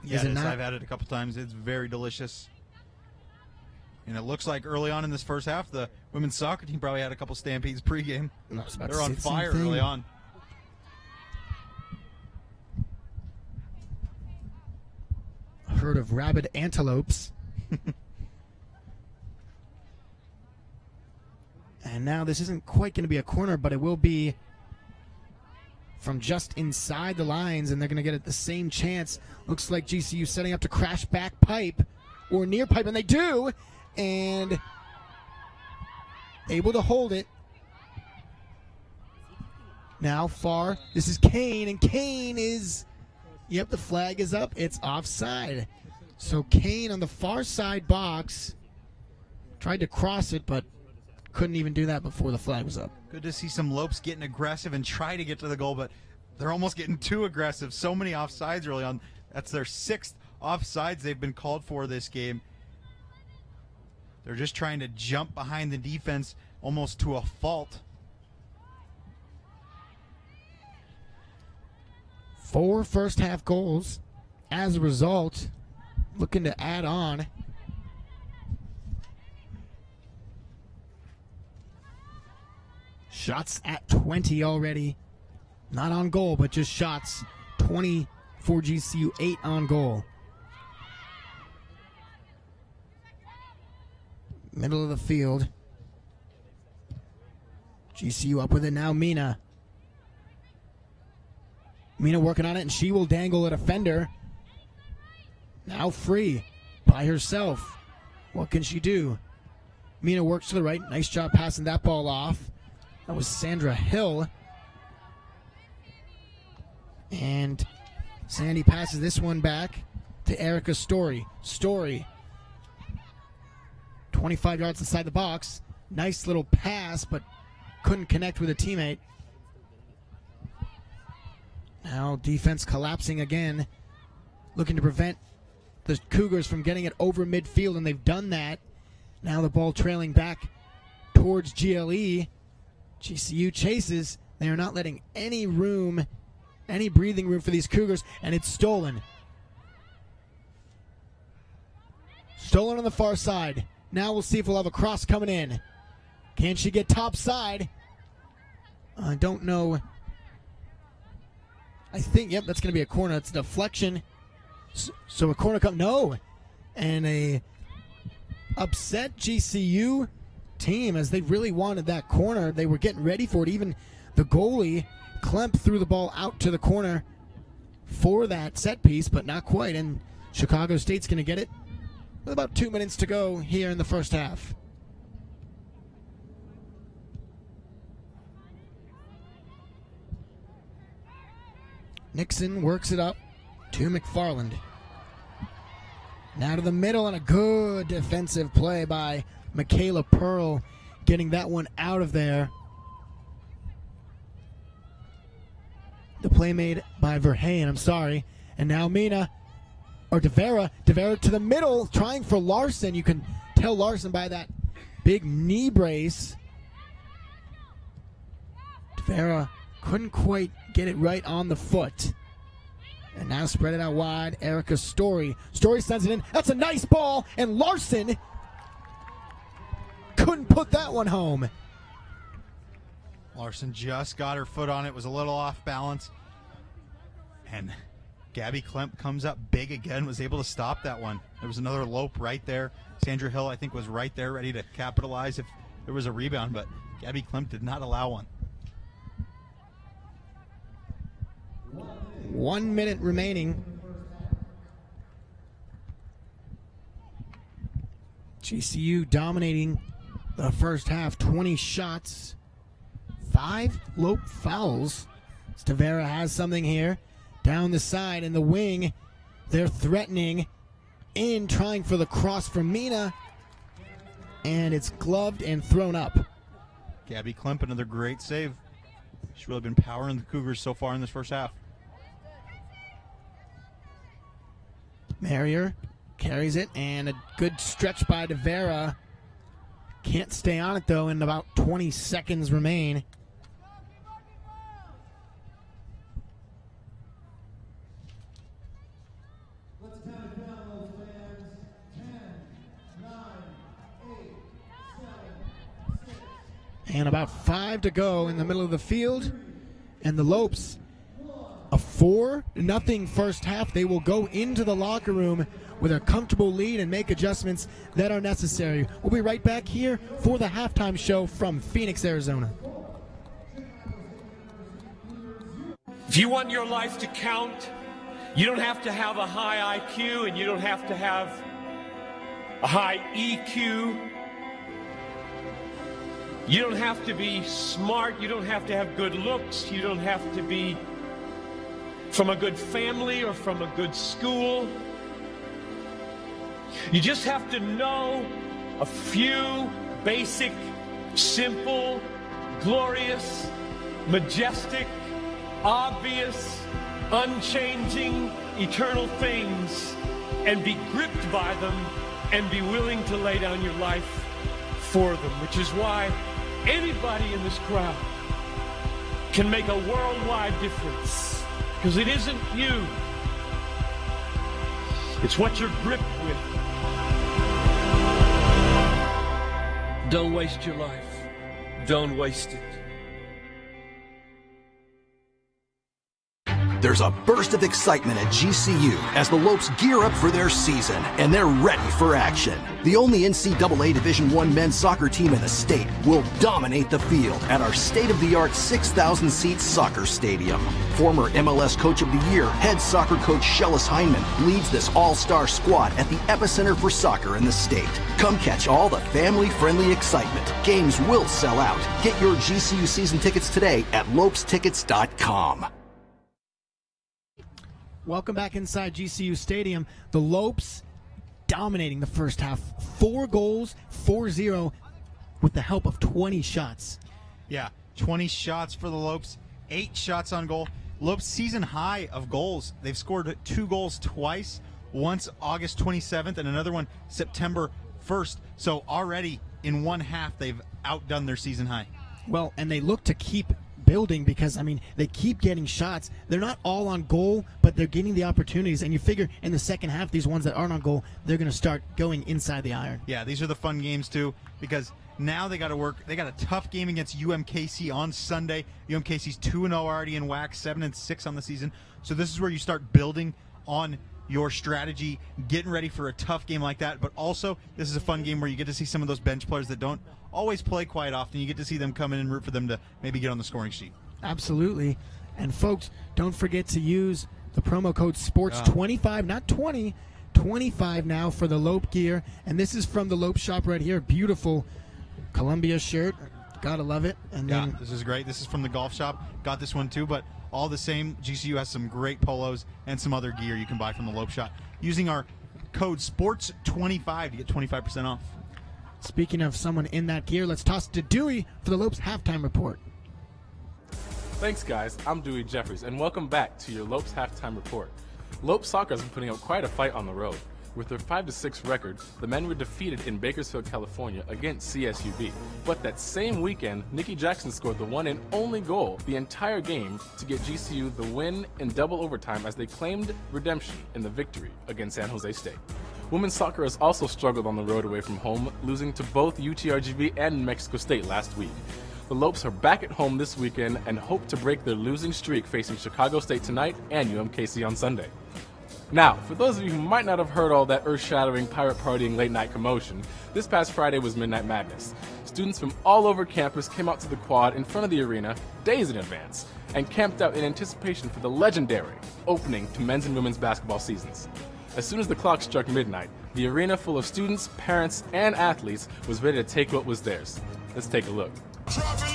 Yeah, Is it it is. not? I've had it a couple times. It's very delicious. And it looks like early on in this first half, the women's soccer team probably had a couple Stampedes pregame. I was about to They're on say the same fire thing. early on. A herd of rabid antelopes. And now this isn't quite going to be a corner, but it will be from just inside the lines, and they're going to get it the same chance. Looks like GCU setting up to crash back pipe or near pipe, and they do, and able to hold it. Now far, this is Kane, and Kane is, yep, the flag is up. It's offside. So Kane on the far side box tried to cross it, but couldn't even do that before the flag was up. Good to see some Lopes getting aggressive and try to get to the goal, but they're almost getting too aggressive. So many offsides early on. That's their 6th offsides they've been called for this game. They're just trying to jump behind the defense almost to a fault. 4 first half goals. As a result, looking to add on. Shots at 20 already. Not on goal, but just shots. 20 for GCU, 8 on goal. Middle of the field. GCU up with it now, Mina. Mina working on it, and she will dangle a defender. Now free by herself. What can she do? Mina works to the right. Nice job passing that ball off. That was Sandra Hill. And Sandy passes this one back to Erica Story. Story. 25 yards inside the box. Nice little pass, but couldn't connect with a teammate. Now defense collapsing again. Looking to prevent the Cougars from getting it over midfield, and they've done that. Now the ball trailing back towards GLE. GCU chases. They are not letting any room, any breathing room for these Cougars, and it's stolen. Stolen on the far side. Now we'll see if we'll have a cross coming in. Can she get top side? I don't know. I think, yep, that's going to be a corner. It's a deflection. So a corner come, no. And a upset GCU team, as they really wanted that corner. They were getting ready for it. Even the goalie, Klemp, threw the ball out to the corner for that set piece, but not quite. And Chicago State's going to get it with about 2 minutes to go here in the first half. Nixon works it up to McFarland. Now to the middle, and a good defensive play by Michaela Pearl, getting that one out of there. The play made by Verheyen, I'm sorry. And now Mina, or Devera to the middle, trying for Larson. You can tell Larson by that big knee brace. Devera couldn't quite get it right on the foot. And now spread it out wide. Erica Story. Story sends it in. That's a nice ball. And Larson couldn't put that one home. Larson just got her foot on it, was a little off balance. And Gabby Klemp comes up big again, was able to stop that one. There was another lope right there. Sandra Hill, I think, was right there ready to capitalize if there was a rebound, but Gabby Klemp did not allow one. 1 minute remaining. GCU dominating the first half, 20 shots, 5 Lope fouls. Stavera has something here. Down the side in the wing, they're threatening in, trying for the cross from Mina, and it's gloved and thrown up. Gabby Klemp, another great save. She's really been powering the Cougars so far in this first half. Marrier carries it, and a good stretch by Devera. Can't stay on it, though, and about 20 seconds remain. And about 5 to go in the middle of the field. And the Lopes, a 4-0 first half. They will go into the locker room with a comfortable lead and make adjustments that are necessary. We'll be right back here for the halftime show from Phoenix, Arizona. If you want your life to count, you don't have to have a high IQ and you don't have to have a high EQ. You don't have to be smart. You don't have to have good looks. You don't have to be from a good family or from a good school. You just have to know a few basic, simple, glorious, majestic, obvious, unchanging, eternal things and be gripped by them and be willing to lay down your life for them, which is why anybody in this crowd can make a worldwide difference, because it isn't you, it's what you're gripped with. Don't waste your life. Don't waste it. There's a burst of excitement at GCU as the Lopes gear up for their season, and they're ready for action. The only NCAA Division I men's soccer team in the state will dominate the field at our state-of-the-art 6,000-seat soccer stadium. Former MLS Coach of the Year, head soccer coach Shellis Heineman, leads this all-star squad at the epicenter for soccer in the state. Come catch all the family-friendly excitement. Games will sell out. Get your GCU season tickets today at lopestickets.com. Welcome back inside GCU Stadium. The Lopes dominating the first half. 4 goals, 4-0 with the help of 20 shots. Yeah, 20 shots for the Lopes, 8 shots on goal. Lopes season high of goals. They've scored 2 goals twice, once August 27th and another one September 1st. So already in one half, they've outdone their season high. Well, and they look to keep building because, I mean, they keep getting shots. They're not all on goal, but they're getting the opportunities. And you figure in the second half, these ones that aren't on goal, they're going to start going inside the iron. Yeah, these are the fun games, too, because now they got to work. They got a tough game against UMKC on Sunday. UMKC's 2-0 already in WAC, 7-6 on the season. So this is where you start building on your strategy, getting ready for a tough game like that. But also, this is a fun game where you get to see some of those bench players that don't always play quite often. You get to see them come in and root for them to maybe get on the scoring sheet. Absolutely. And folks, don't forget to use the promo code SPORTS25, not 20, 25 now for the Lope gear. And this is from the Lope shop right here. Beautiful Columbia shirt. Gotta love it. And Yeah, then this is great. This is from the golf shop. Got this one too, but all the same, GCU has some great polos and some other gear you can buy from the Lope shop using our code SPORTS25 to get 25% off. speaking of someone in that gear, let's toss it to Dewey for the Lopes halftime report. Thanks, guys. I'm Dewey Jeffries, and welcome back to your Lopes Halftime Report. Lopes Soccer has been putting up quite a fight on the road. With their 5-6 record, the men were defeated in Bakersfield, California against CSUB. But that same weekend, Nikki Jackson scored the one and only goal the entire game to get GCU the win in double overtime as they claimed redemption in the victory against San Jose State. Women's soccer has also struggled on the road away from home, losing to both UTRGV and New Mexico State last week. The Lopes are back at home this weekend and hope to break their losing streak facing Chicago State tonight and UMKC on Sunday. Now, for those of you who might not have heard all that earth-shattering pirate partying late-night commotion, this past Friday was Midnight Madness. Students from all over campus came out to the quad in front of the arena days in advance and camped out in anticipation for the legendary opening to men's and women's basketball seasons. As soon as the clock struck midnight, the arena full of students, parents, and athletes was ready to take what was theirs. Let's take a look. Drop it low.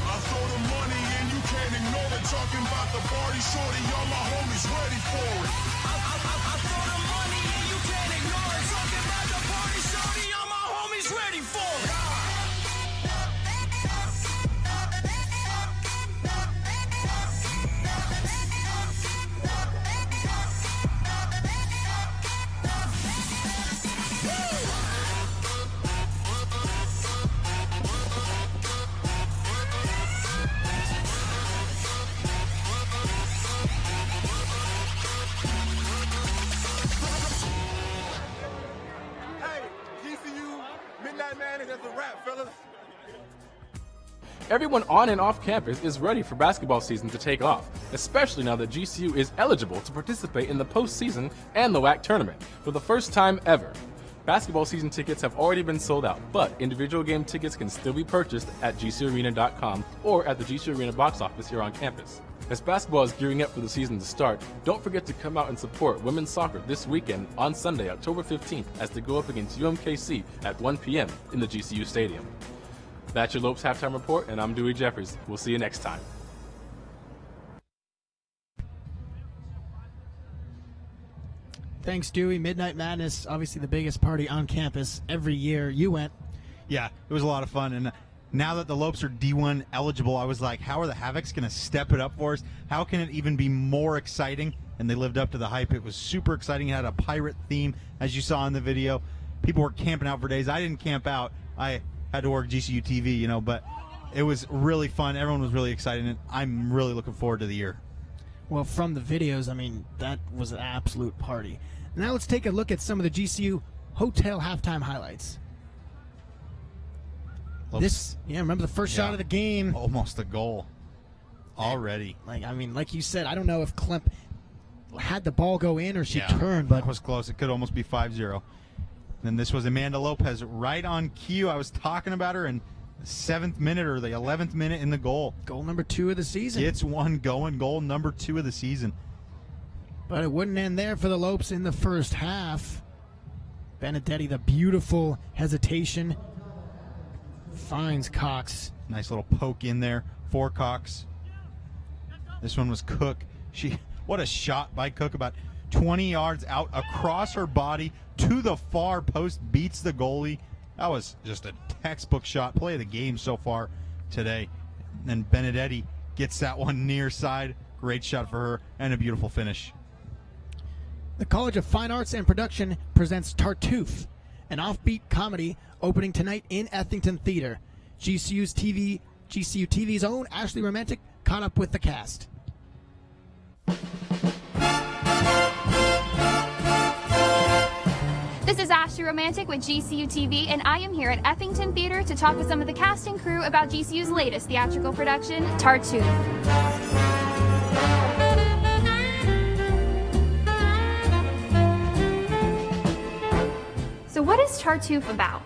I throw the money and you can't ignore it. Talking about the party, shorty, all my homies ready for it. I throw the money and you can't ignore it. Talking about the party, shorty, all my homies ready for it. Everyone on and off campus is ready for basketball season to take off, especially now that GCU is eligible to participate in the postseason and the WAC tournament for the first time ever. Basketball season tickets have already been sold out, but individual game tickets can still be purchased at gcarena.com or at the GC Arena box office here on campus. As basketball is gearing up for the season to start, don't forget to come out and support women's soccer this weekend on Sunday, October 15th, as they go up against UMKC at 1 p.m. in the GCU Stadium. That's your Lopes Halftime Report, and I'm Dewey Jeffries. We'll see you next time. Thanks, Dewey. Midnight Madness, obviously the biggest party on campus every year. You went. Yeah, it was a lot of fun. And now that the Lopes are D1 eligible, I was like, how are the Havocs going to step it up for us? How can it even be more exciting? And they lived up to the hype. It was super exciting. It had a pirate theme, as you saw in the video. People were camping out for days. I didn't camp out. I had to work GCU TV, you know, but it was really fun. Everyone was really excited, and I'm really looking forward to the year. Well, from the videos, I mean, that was an absolute party. Now let's take a look at some of the GCU hotel halftime highlights. Remember the first shot of the game? Almost a goal already. Like you said, I don't know if Klemp had the ball go in or she turned, but it was close. It could almost be 5-0. Then this was Amanda Lopez right on cue. I was talking about her in the 7th minute or the 11th minute in the goal. Goal number 2 of the season. Gets one going. Goal number 2 of the season. But it wouldn't end there for the Lopes in the first half. Benedetti, the beautiful hesitation, finds Cox. Nice little poke in there for Cox. This one was Cook. What a shot by Cook, about 20 yards out across her body to the far post, beats the goalie. That was just a textbook shot. Play of the game so far today. And then Benedetti gets that one near side. Great shot for her and a beautiful finish. The College of Fine Arts and Production presents Tartuffe, an offbeat comedy opening tonight in Ethington Theater. GCU TV's own Ashley Romantic caught up with the cast. This is Ashley Romantic with GCU TV, and I am here at Ethington Theater to talk with some of the cast and crew about GCU's latest theatrical production, Tartuffe. So what is Tartuffe about?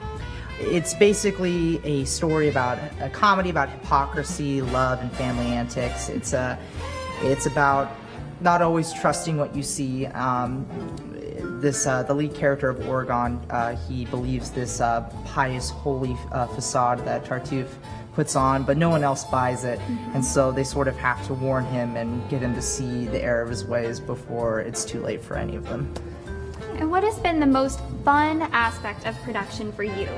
It's basically a story about a comedy about hypocrisy, love, and family antics. It's about not always trusting what you see. The lead character of Oregon, he believes this pious, holy facade that Tartuffe puts on, but no one else buys it, and so they sort of have to warn him and get him to see the error of his ways before it's too late for any of them. And what has been the most fun aspect of production for you?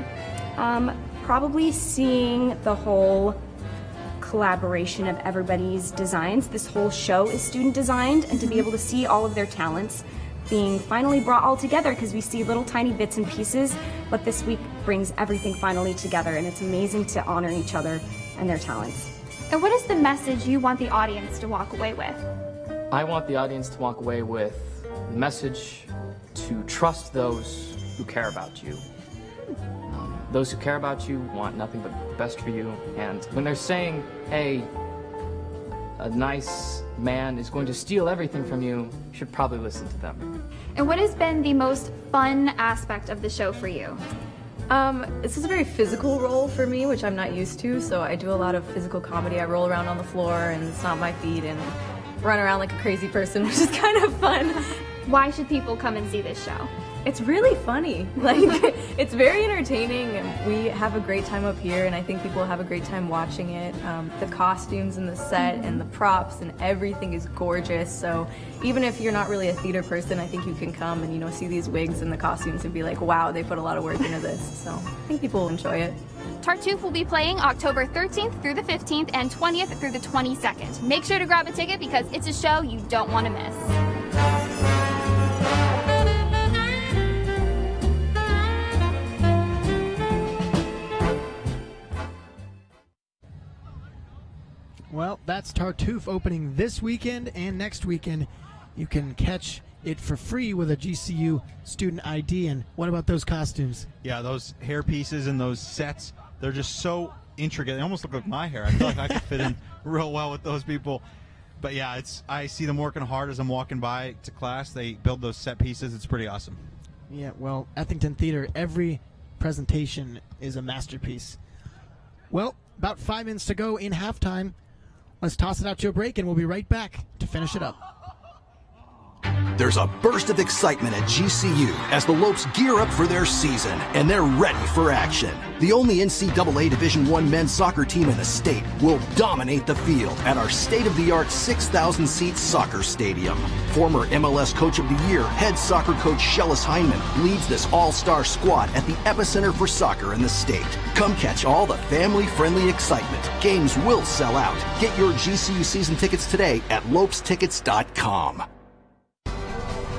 Probably seeing the whole collaboration of everybody's designs. This whole show is student designed, and to be able to see all of their talents being finally brought all together, because we see little tiny bits and pieces, but this week brings everything finally together, and it's amazing to honor each other and their talents. And what is the message you want the audience to walk away with? I want the audience to walk away with the message to trust those who care about you. Those who care about you want nothing but the best for you, and when they're saying, hey, a nice man is going to steal everything from you, you should probably listen to them. And what has been the most fun aspect of the show for you? This is a very physical role for me, which I'm not used to, so I do a lot of physical comedy. I roll around on the floor and stomp my feet and run around like a crazy person, which is kind of fun. Why should people come and see this show? It's really funny. Like, it's very entertaining, and we have a great time up here, and I think people have a great time watching it. The costumes and the set and the props and everything is gorgeous, so even if you're not really a theater person, I think you can come and, you know, see these wigs and the costumes and be like, wow, they put a lot of work into this. So I think people will enjoy it. Tartuffe will be playing October 13th through the 15th and 20th through the 22nd. Make sure to grab a ticket because it's a show you don't want to miss. Well, that's Tartuffe opening this weekend and next weekend. You can catch it for free with a GCU student ID. And what about those costumes? Yeah, those hair pieces and those sets, they're just so intricate. They almost look like my hair. I feel like I could fit in real well with those people. But yeah, I see them working hard as I'm walking by to class. They build those set pieces. It's pretty awesome. Yeah, well, Ethington Theater, every presentation is a masterpiece. Well, about 5 minutes to go in halftime. Let's toss it out to a break, and we'll be right back to finish it up. There's a burst of excitement at GCU as the Lopes gear up for their season, and they're ready for action. The only NCAA Division I men's soccer team in the state will dominate the field at our state-of-the-art 6,000-seat soccer stadium. Former MLS Coach of the Year, head soccer coach Shellis Heineman, leads this all-star squad at the epicenter for soccer in the state. Come catch all the family-friendly excitement. Games will sell out. Get your GCU season tickets today at lopestickets.com.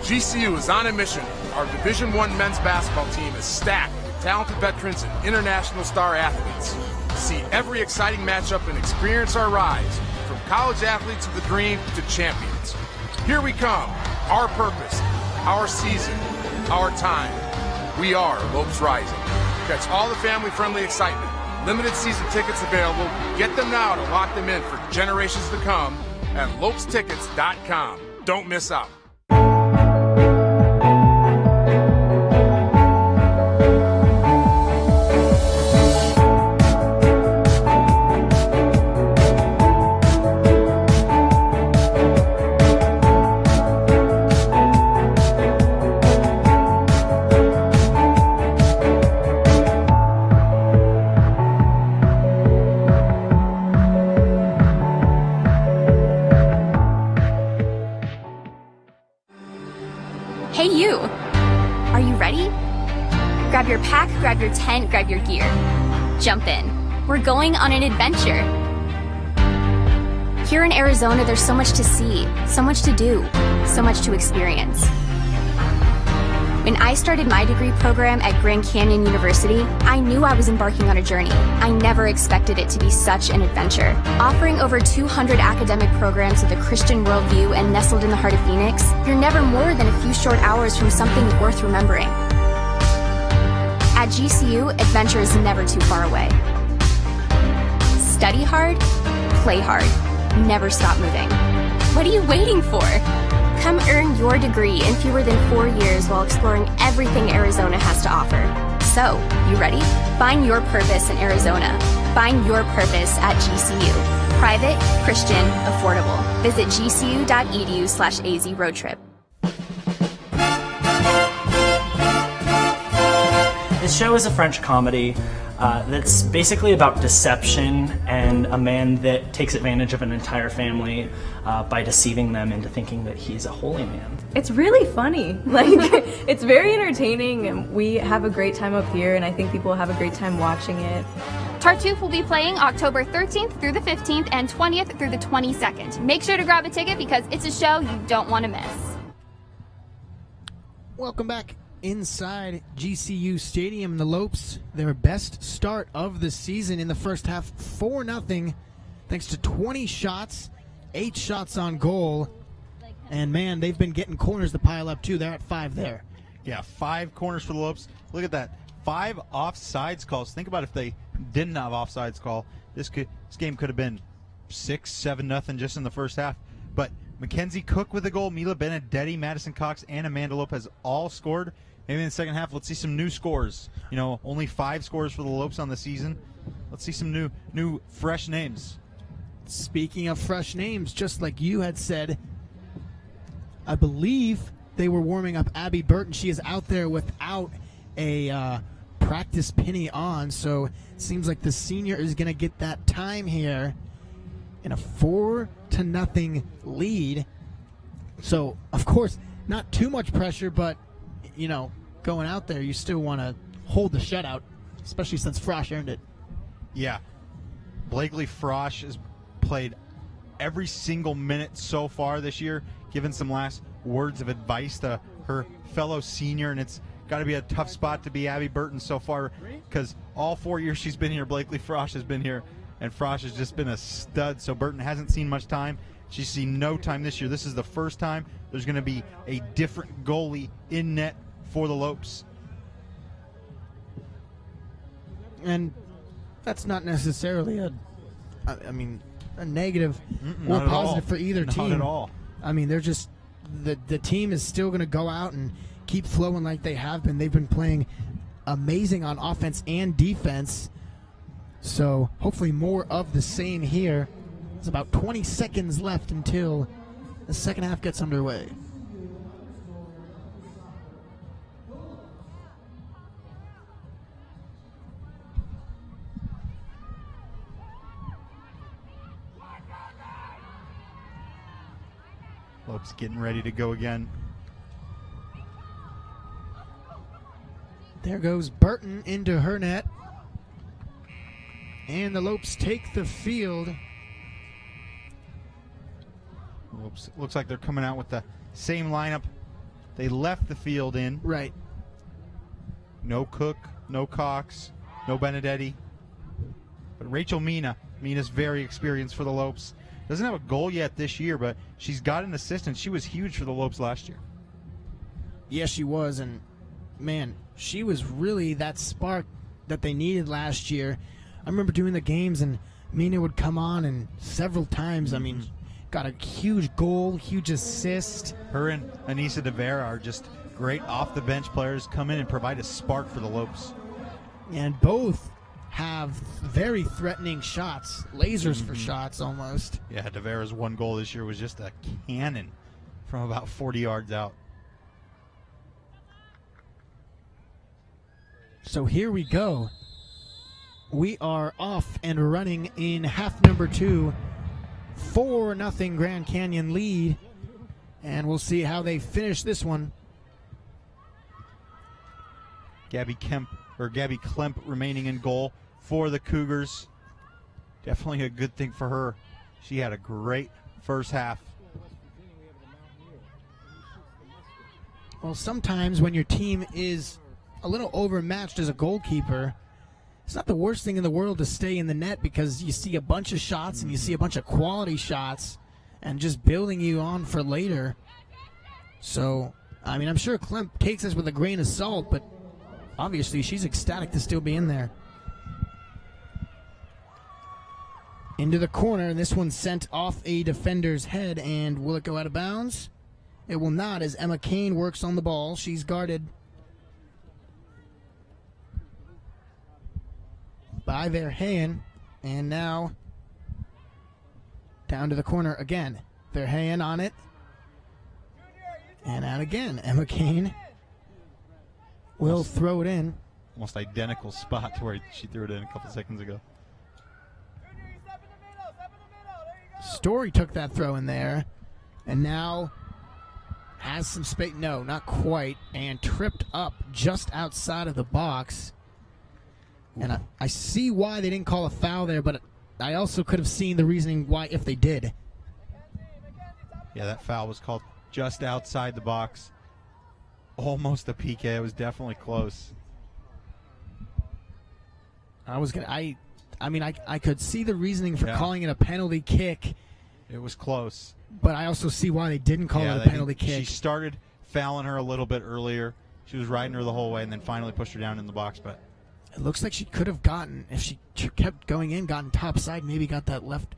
GCU is on a mission. Our Division I men's basketball team is stacked with talented veterans and international star athletes. See every exciting matchup and experience our rise from college athletes of the dream to champions. Here we come. Our purpose, our season, our time. We are Lopes Rising. Catch all the family-friendly excitement. Limited season tickets available. Get them now to lock them in for generations to come at lopestickets.com. Don't miss out. Hey you! Are you ready? Grab your pack, grab your tent, grab your gear. Jump in. We're going on an adventure. Here in Arizona, there's so much to see, so much to do, so much to experience. When I started my degree program at Grand Canyon University, I knew I was embarking on a journey. I never expected it to be such an adventure. Offering over 200 academic programs with a Christian worldview and nestled in the heart of Phoenix, you're never more than a few short hours from something worth remembering. At GCU, adventure is never too far away. Study hard, play hard, never stop moving. What are you waiting for? Come earn your degree in fewer than 4 years while exploring everything Arizona has to offer. So, you ready? Find your purpose in Arizona. Find your purpose at GCU. Private, Christian, affordable. Visit gcu.edu/AZ road trip. This show is a French comedy that's basically about deception and a man that takes advantage of an entire family by deceiving them into thinking that he's a holy man. It's really funny. Like, it's very entertaining, and we have a great time up here, and I think people will have a great time watching it. Tartuffe will be playing October 13th through the 15th and 20th through the 22nd. Make sure to grab a ticket because it's a show you don't want to miss. Welcome back inside GCU Stadium. The Lopes, their best start of the season in the first half, 4-0, thanks to 20 shots, 8 shots on goal. And, man, they've been getting corners to pile up, too. They're at 5 there. Yeah, 5 corners for the Lopes. Look at that. 5 offsides calls. Think about if they didn't have offsides call. This game could have been 6-7-0 just in the first half. But Mackenzie Cook with a goal, Mila Benedetti, Madison Cox, and Amanda Lopez all scored. Maybe in the second half, let's see some new scores. You know, only 5 scores for the Lopes on the season. Let's see some new fresh names. Speaking of fresh names, just like you had said, I believe they were warming up Abby Burton. She is out there without a practice penny on, so it seems like the senior is going to get that time here in a 4-0 lead. So, of course, not too much pressure, but, you know, going out there, you still want to hold the shutout, especially since Frosch earned it. Yeah. Blakely Frosch has played every single minute so far this year, given some last words of advice to her fellow senior, and it's got to be a tough spot to be Abby Burton so far because all 4 years she's been here, Blakely Frosch has been here, and Frosch has just been a stud. So Burton hasn't seen much time. She's seen no time this year. This is the first time there's going to be a different goalie in net for the Lopes. And that's not necessarily a negative or positive for either team. Not at all. I mean, they're just the team is still going to go out and keep flowing like they have been. They've been playing amazing on offense and defense. So hopefully more of the same here. There's about 20 seconds left until the second half gets underway. Lopes getting ready to go again. There goes Burton into her net. And the Lopes take the field. Looks like they're coming out with the same lineup they left the field in. Right. No Cook, no Cox, no Benedetti. But Rachel Mina's very experienced for the Lopes. Doesn't have a goal yet this year, but she's got an assist, and she was huge for the Lopes last year. Yes, she was, and man, she was really that spark that they needed last year. I remember doing the games, and Mina would come on, and several times, got a huge goal, huge assist. Her and Anissa De Vera are just great off-the-bench players, come in and provide a spark for the Lopes. And both have very threatening shots, lasers for shots almost. Yeah, De Vera's one goal this year was just a cannon from about 40 yards out. So here we go. We are off and running in half number 2. 4-0 Grand Canyon lead. And we'll see how they finish this one. Gabby Klemp remaining in goal for the Cougars. Definitely a good thing for her. She had a great first half. Well, sometimes when your team is a little overmatched as a goalkeeper, it's not the worst thing in the world to stay in the net because you see a bunch of shots and you see a bunch of quality shots and just building you on for later. So, I'm sure Klemp takes this with a grain of salt, but obviously she's ecstatic to still be in there. Into the corner, and this one sent off a defender's head, and will it go out of bounds? It will not, as Emma Kane works on the ball. She's guarded by Verheyen, and now down to the corner again. Verheyen on it, and out again. Emma Kane will throw it in. Almost identical spot to where she threw it in a couple seconds ago. Story took that throw in there, and now has some space. No, not quite, and tripped up just outside of the box. And I see why they didn't call a foul there, but I also could have seen the reasoning why if they did. Yeah, that foul was called just outside the box. Almost a PK. It was definitely close. I could see the reasoning for calling it a penalty kick. It was close. But I also see why they didn't call it a penalty kick. She started fouling her a little bit earlier. She was riding her the whole way and then finally pushed her down in the box. But it looks like she could have gotten, if she kept going in, gotten topside, maybe got that left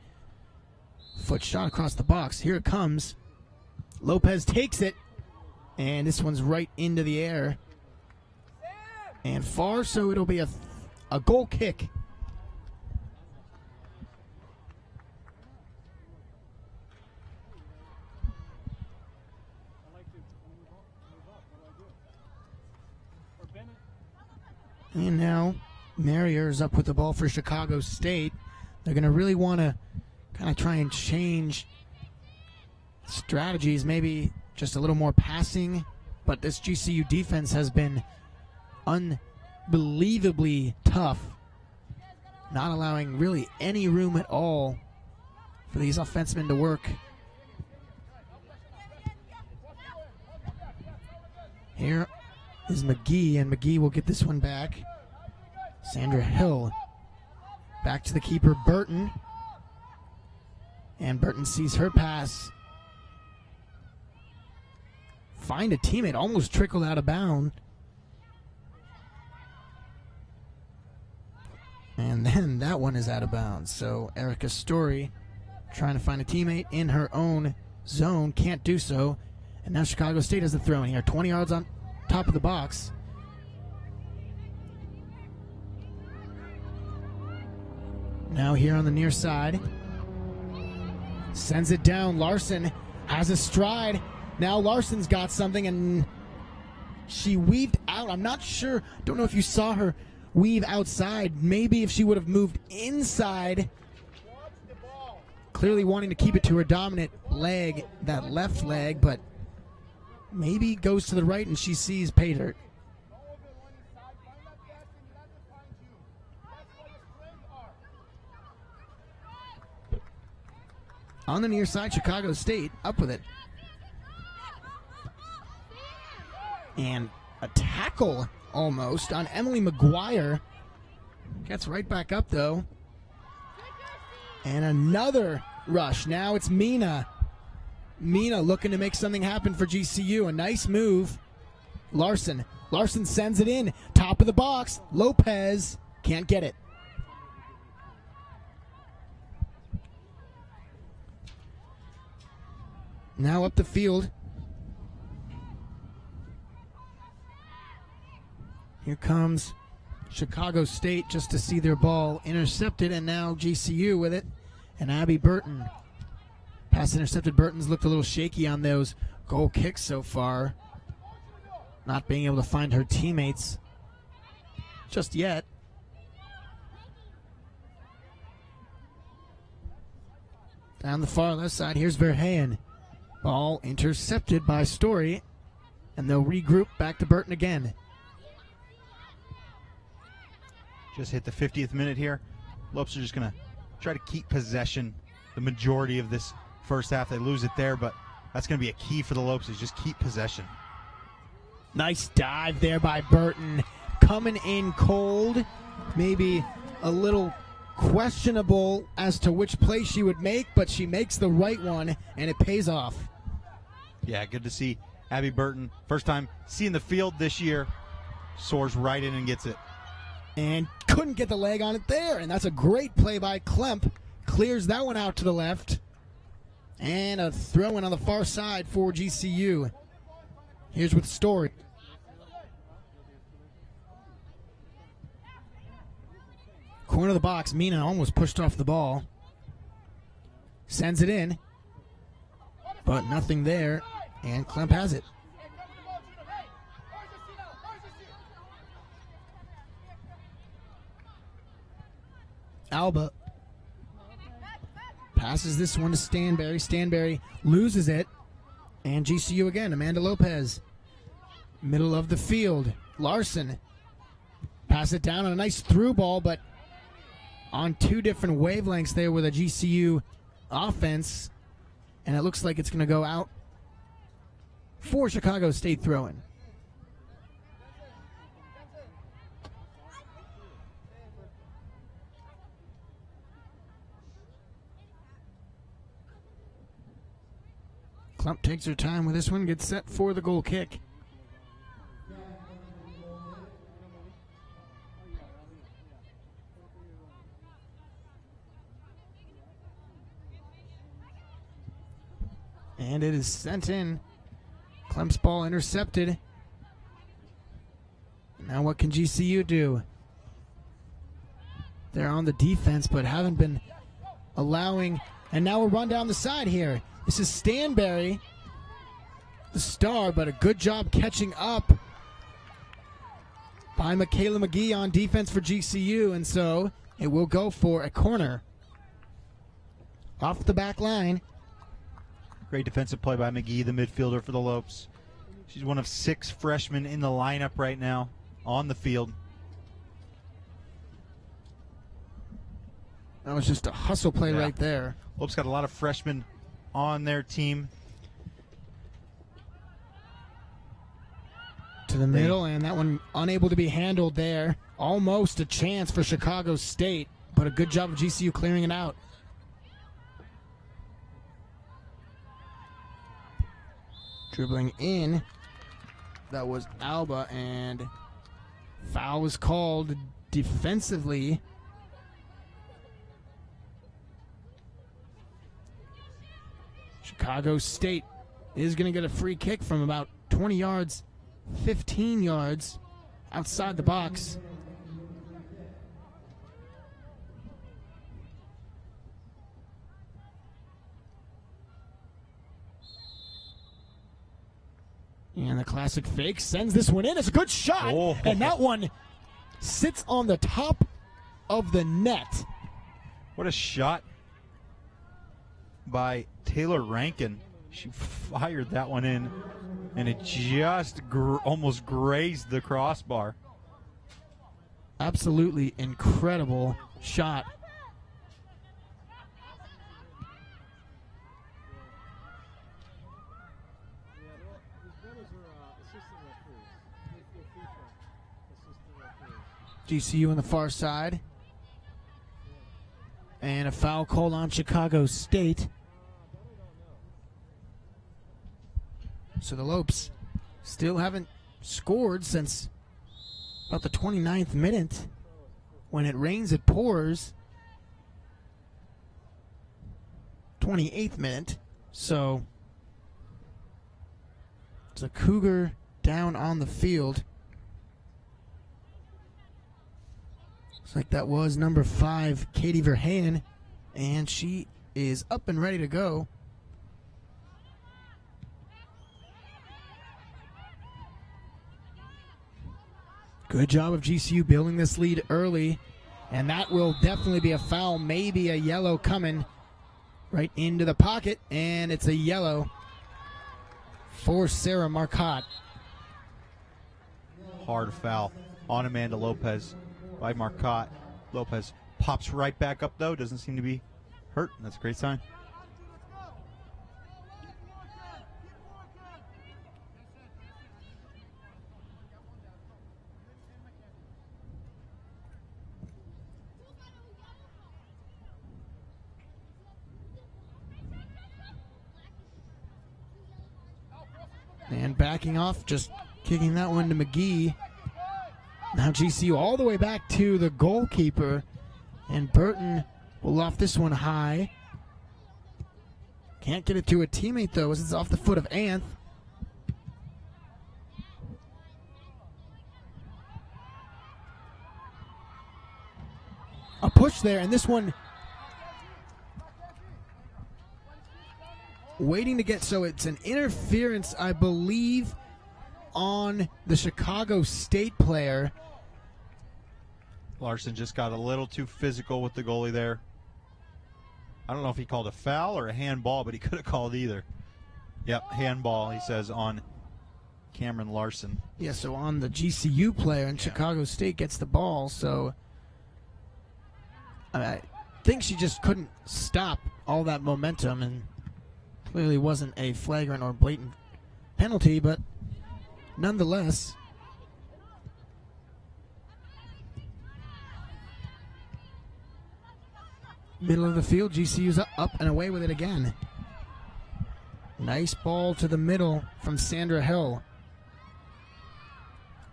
foot shot across the box. Here it comes. Lopez takes it, and this one's right into the air and far, so it'll be a goal kick. And now Marrier is up with the ball for Chicago State. They're going to really want to kind of try and change strategies, maybe just a little more passing. But this GCU defense has been unbelievably tough, not allowing really any room at all for these offensemen to work. Here is McGee, and McGee will get this one back. Sandra Hill back to the keeper, Burton. And Burton sees her pass. Find a teammate, almost trickled out of bounds. And then that one is out of bounds. So Erica Story trying to find a teammate in her own zone, can't do so. And now Chicago State has the throw in here. 20 yards on top of the box. Now here on the near side. Sends it down. Larson has a stride. Now Larson's got something, and she weaved out. I'm not sure. Don't know if you saw her weave outside. Maybe if she would have moved inside. Clearly wanting to keep it to her dominant leg, that left leg, but maybe goes to the right and she sees pay dirt. On the near side, Chicago State up with it. And a tackle almost on Emily McGuire. Gets right back up though. And another rush. Now it's Mina. Mina looking to make something happen for GCU. A nice move. Larson. Larson sends it in. Top of the box. Lopez can't get it. Now up the field. Here comes Chicago State just to see their ball intercepted, and now GCU with it. And Abby Burton. Pass intercepted. Burton's looked a little shaky on those goal kicks so far. Not being able to find her teammates just yet. Down the far left side, here's Verheyen. Ball intercepted by Story, and they'll regroup back to Burton again. Just hit the 50th minute here. Lopes are just going to try to keep possession the majority of this first half. They lose it there, but that's going to be a key for the Lopes, is just keep possession. Nice dive there by Burton. Coming in cold. Maybe a little questionable as to which play she would make, but she makes the right one, and it pays off. Yeah, good to see Abby Burton. First time seeing the field this year. Soars right in and gets it. And couldn't get the leg on it there, and that's a great play by Klemp. Clears that one out to the left. And a throw-in on the far side for GCU. Here's with Story. Corner of the box, Mina almost pushed off the ball. Sends it in. But nothing there, and Klemp has it. Alba passes this one to Stanberry. Stanberry loses it. And GCU again, Amanda Lopez. Middle of the field. Larson pass it down on a nice through ball, but on two different wavelengths there with a GCU offense, and it looks like it's going to go out for Chicago State throw-in. Klump takes her time with this one, gets set for the goal kick. And it is sent in. Klump's ball intercepted. Now what can GCU do? They're on the defense, but haven't been allowing. And now we'll run down the side here. This is Stanberry, the star, but a good job catching up by Michaela McGee on defense for GCU, and so it will go for a corner. Off the back line. Great defensive play by McGee, the midfielder for the Lopes. She's one of 6 freshmen in the lineup right now on the field. That was just a hustle play right there. Lopes got a lot of freshmen on their team. To the middle, and that one unable to be handled there. Almost a chance for Chicago State, but a good job of GCU clearing it out. Dribbling in, that was Alba, and foul was called defensively. Chicago State is going to get a free kick from about 20 yards, 15 yards outside the box. And the classic fake sends this one in. It's a good shot. Oh. And that one sits on the top of the net. What a shot by Taylor Rankin. She fired that one in, and it just almost grazed the crossbar. Absolutely incredible shot. GCU on the far side. And a foul called on Chicago State. So the Lopes still haven't scored since about the 29th minute. When it rains, it pours. 28th minute. So it's a Cougar down on the field. Looks like that was number 5, Katie Verheyen, and she is up and ready to go. Good job of GCU building this lead early, and that will definitely be a foul, maybe a yellow coming right into the pocket, and it's a yellow for Sarah Marcotte. Hard foul on Amanda Lopez by Marcotte. Lopez pops right back up, though. Doesn't seem to be hurt. That's a great sign. And backing off, just kicking that one to McGee. Now GCU all the way back to the goalkeeper, and Burton will loft this one high. Can't get it to a teammate, though, as it's off the foot of Anth. A push there, and this one waiting to get, so it's an interference, I believe, on the Chicago State player. Larson just got a little too physical with the goalie there. I don't know if he called a foul or a handball, but he could have called either. Yep, handball, he says, on Cameron Larson. Yeah, so on the GCU player, and Chicago State gets the ball, so I think she just couldn't stop all that momentum, and clearly wasn't a flagrant or blatant penalty, but nonetheless, middle of the field, GCU's up and away with it again. Nice ball to the middle from Sandra Hill.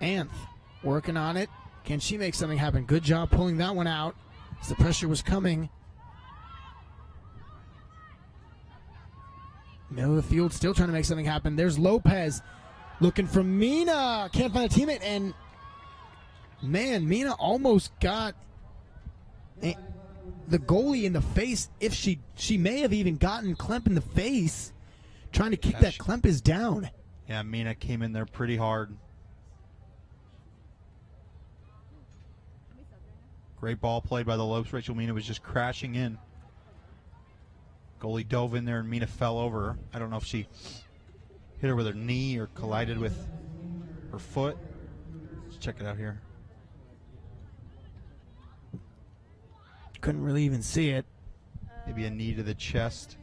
Anth working on it. Can she make something happen? Good job pulling that one out as the pressure was coming. Middle of the field, still trying to make something happen. There's Lopez looking for Mina. Can't find a teammate, and man, Mina almost got the goalie in the face. If she may have even gotten Klemp in the face trying to kick that. Klemp is down. Yeah, Mina came in there pretty hard. Great ball played by the Lopes. Rachel Mina was just crashing in. Goalie dove in there and Mina fell over her. I don't know if she hit her with her knee or collided with her foot. Let's check it out here. Couldn't really even see it. Maybe a knee to the chest.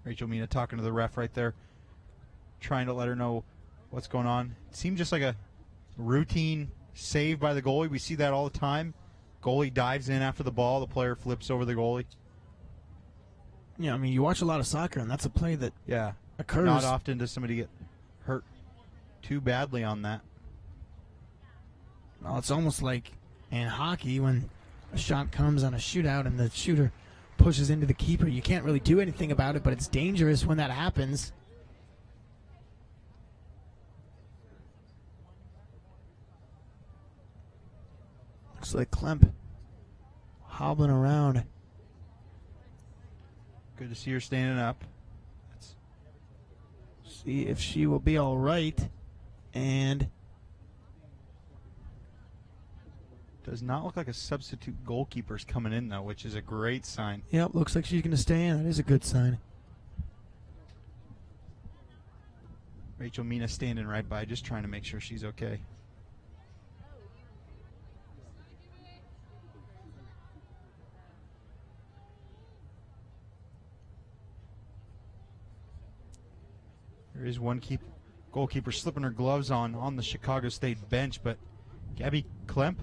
Rachel Mina talking to the ref right there, trying to let her know what's going on. It seemed just like a routine save by the goalie. We see that all the time. Goalie dives in after the ball. The player flips over the goalie. Yeah, I mean, you watch a lot of soccer, and that's a play that occurs. Not often does somebody get hurt too badly on that. Well, it's almost like in hockey when a shot comes on a shootout and the shooter pushes into the keeper. You can't really do anything about it, but it's dangerous when that happens. Looks like Klemp hobbling around. Good to see her standing up. See if she will be all right. And does not look like a substitute goalkeeper's coming in, though, which is a great sign. Yep, looks like she's going to stay in. That is a good sign. Rachel Mina standing right by, just trying to make sure she's okay. There is one goalkeeper slipping her gloves on the Chicago State bench, but Gabby Klemp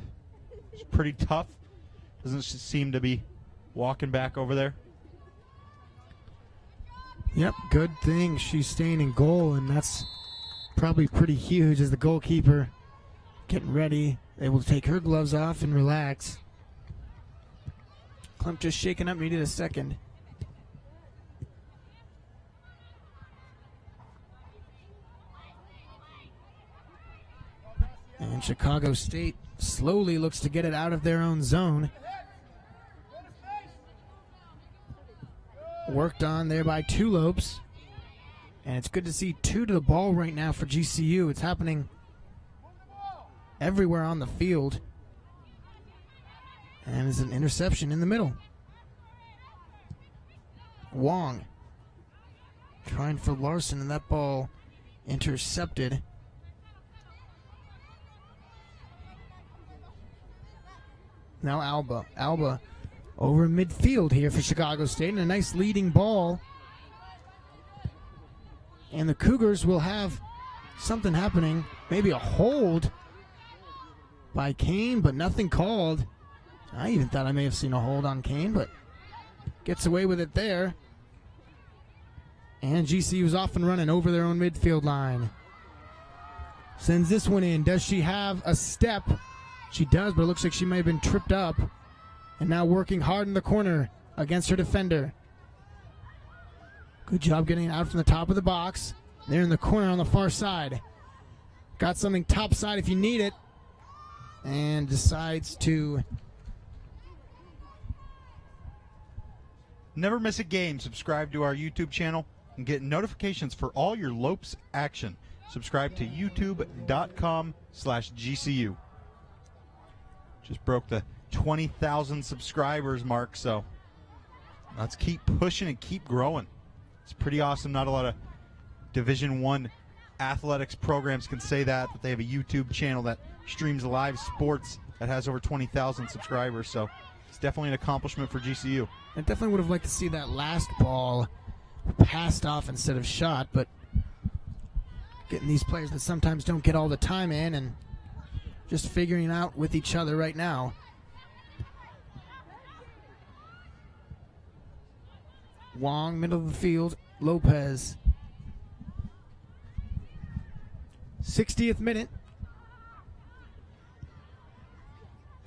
is pretty tough. Doesn't seem to be walking back over there. Yep, good thing she's staying in goal, and that's probably pretty huge as the goalkeeper getting ready, able to take her gloves off and relax. Klemp just shaking up, needed a second. And Chicago State slowly looks to get it out of their own zone. Worked on there by two Lopes. And it's good to see two to the ball right now for GCU. It's happening everywhere on the field. And it's an interception in the middle. Wong trying for Larson, and that ball intercepted. Now Alba. Alba over midfield here for Chicago State, and a nice leading ball. And the Cougars will have something happening. Maybe a hold by Kane, but nothing called. I even thought I may have seen a hold on Kane, but gets away with it there. And GCU's off and running over their own midfield line. Sends this one in. Does she have a step? She does, but it looks like she may have been tripped up. And now working hard in the corner against her defender. Good job getting it out from the top of the box. They're in the corner on the far side. Got something top side if you need it. And decides to... Never miss a game. Subscribe to our YouTube channel and get notifications for all your Lopes action. Subscribe to youtube.com/GCU. Just broke the 20,000 subscribers mark, so let's keep pushing and keep growing. It's pretty awesome. Not a lot of Division I athletics programs can say that they have a YouTube channel that streams live sports that has over 20,000 subscribers, so it's definitely an accomplishment for GCU. I definitely would have liked to see that last ball passed off instead of shot, but getting these players that sometimes don't get all the time in and just figuring it out with each other right now. Wong, middle of the field, Lopez. 60th minute.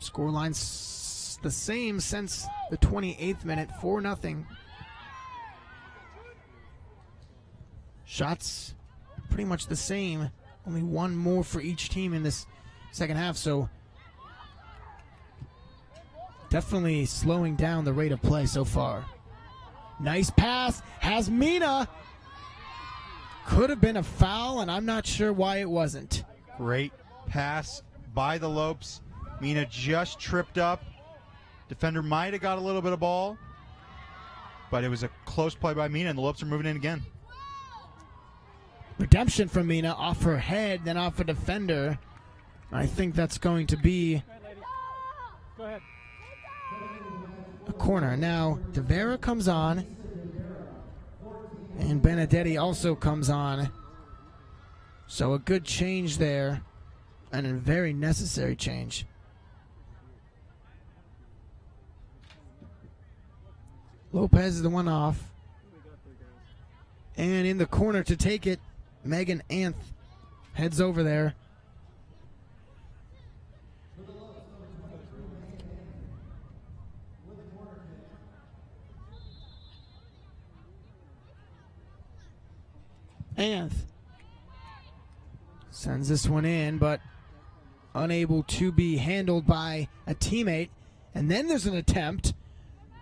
Scoreline's the same since the 28th minute, 4-0. Shots pretty much the same, only one more for each team in this second half, so definitely slowing down the rate of play so far. Nice pass, has Mina. Could have been a foul, and I'm not sure why it wasn't. Great pass by the Lopes. Mina just tripped up. Defender might have got a little bit of ball, but it was a close play by Mina, and the Lopes are moving in again. Redemption from Mina, off her head, then off a defender. I think that's going to be Go ahead. a corner. Now, Devera comes on, and Benedetti also comes on. So a good change there, and a very necessary change. Lopez is the one off. And in the corner to take it, Megan Anth heads over there. Anth sends this one in, but unable to be handled by a teammate. And then there's an attempt.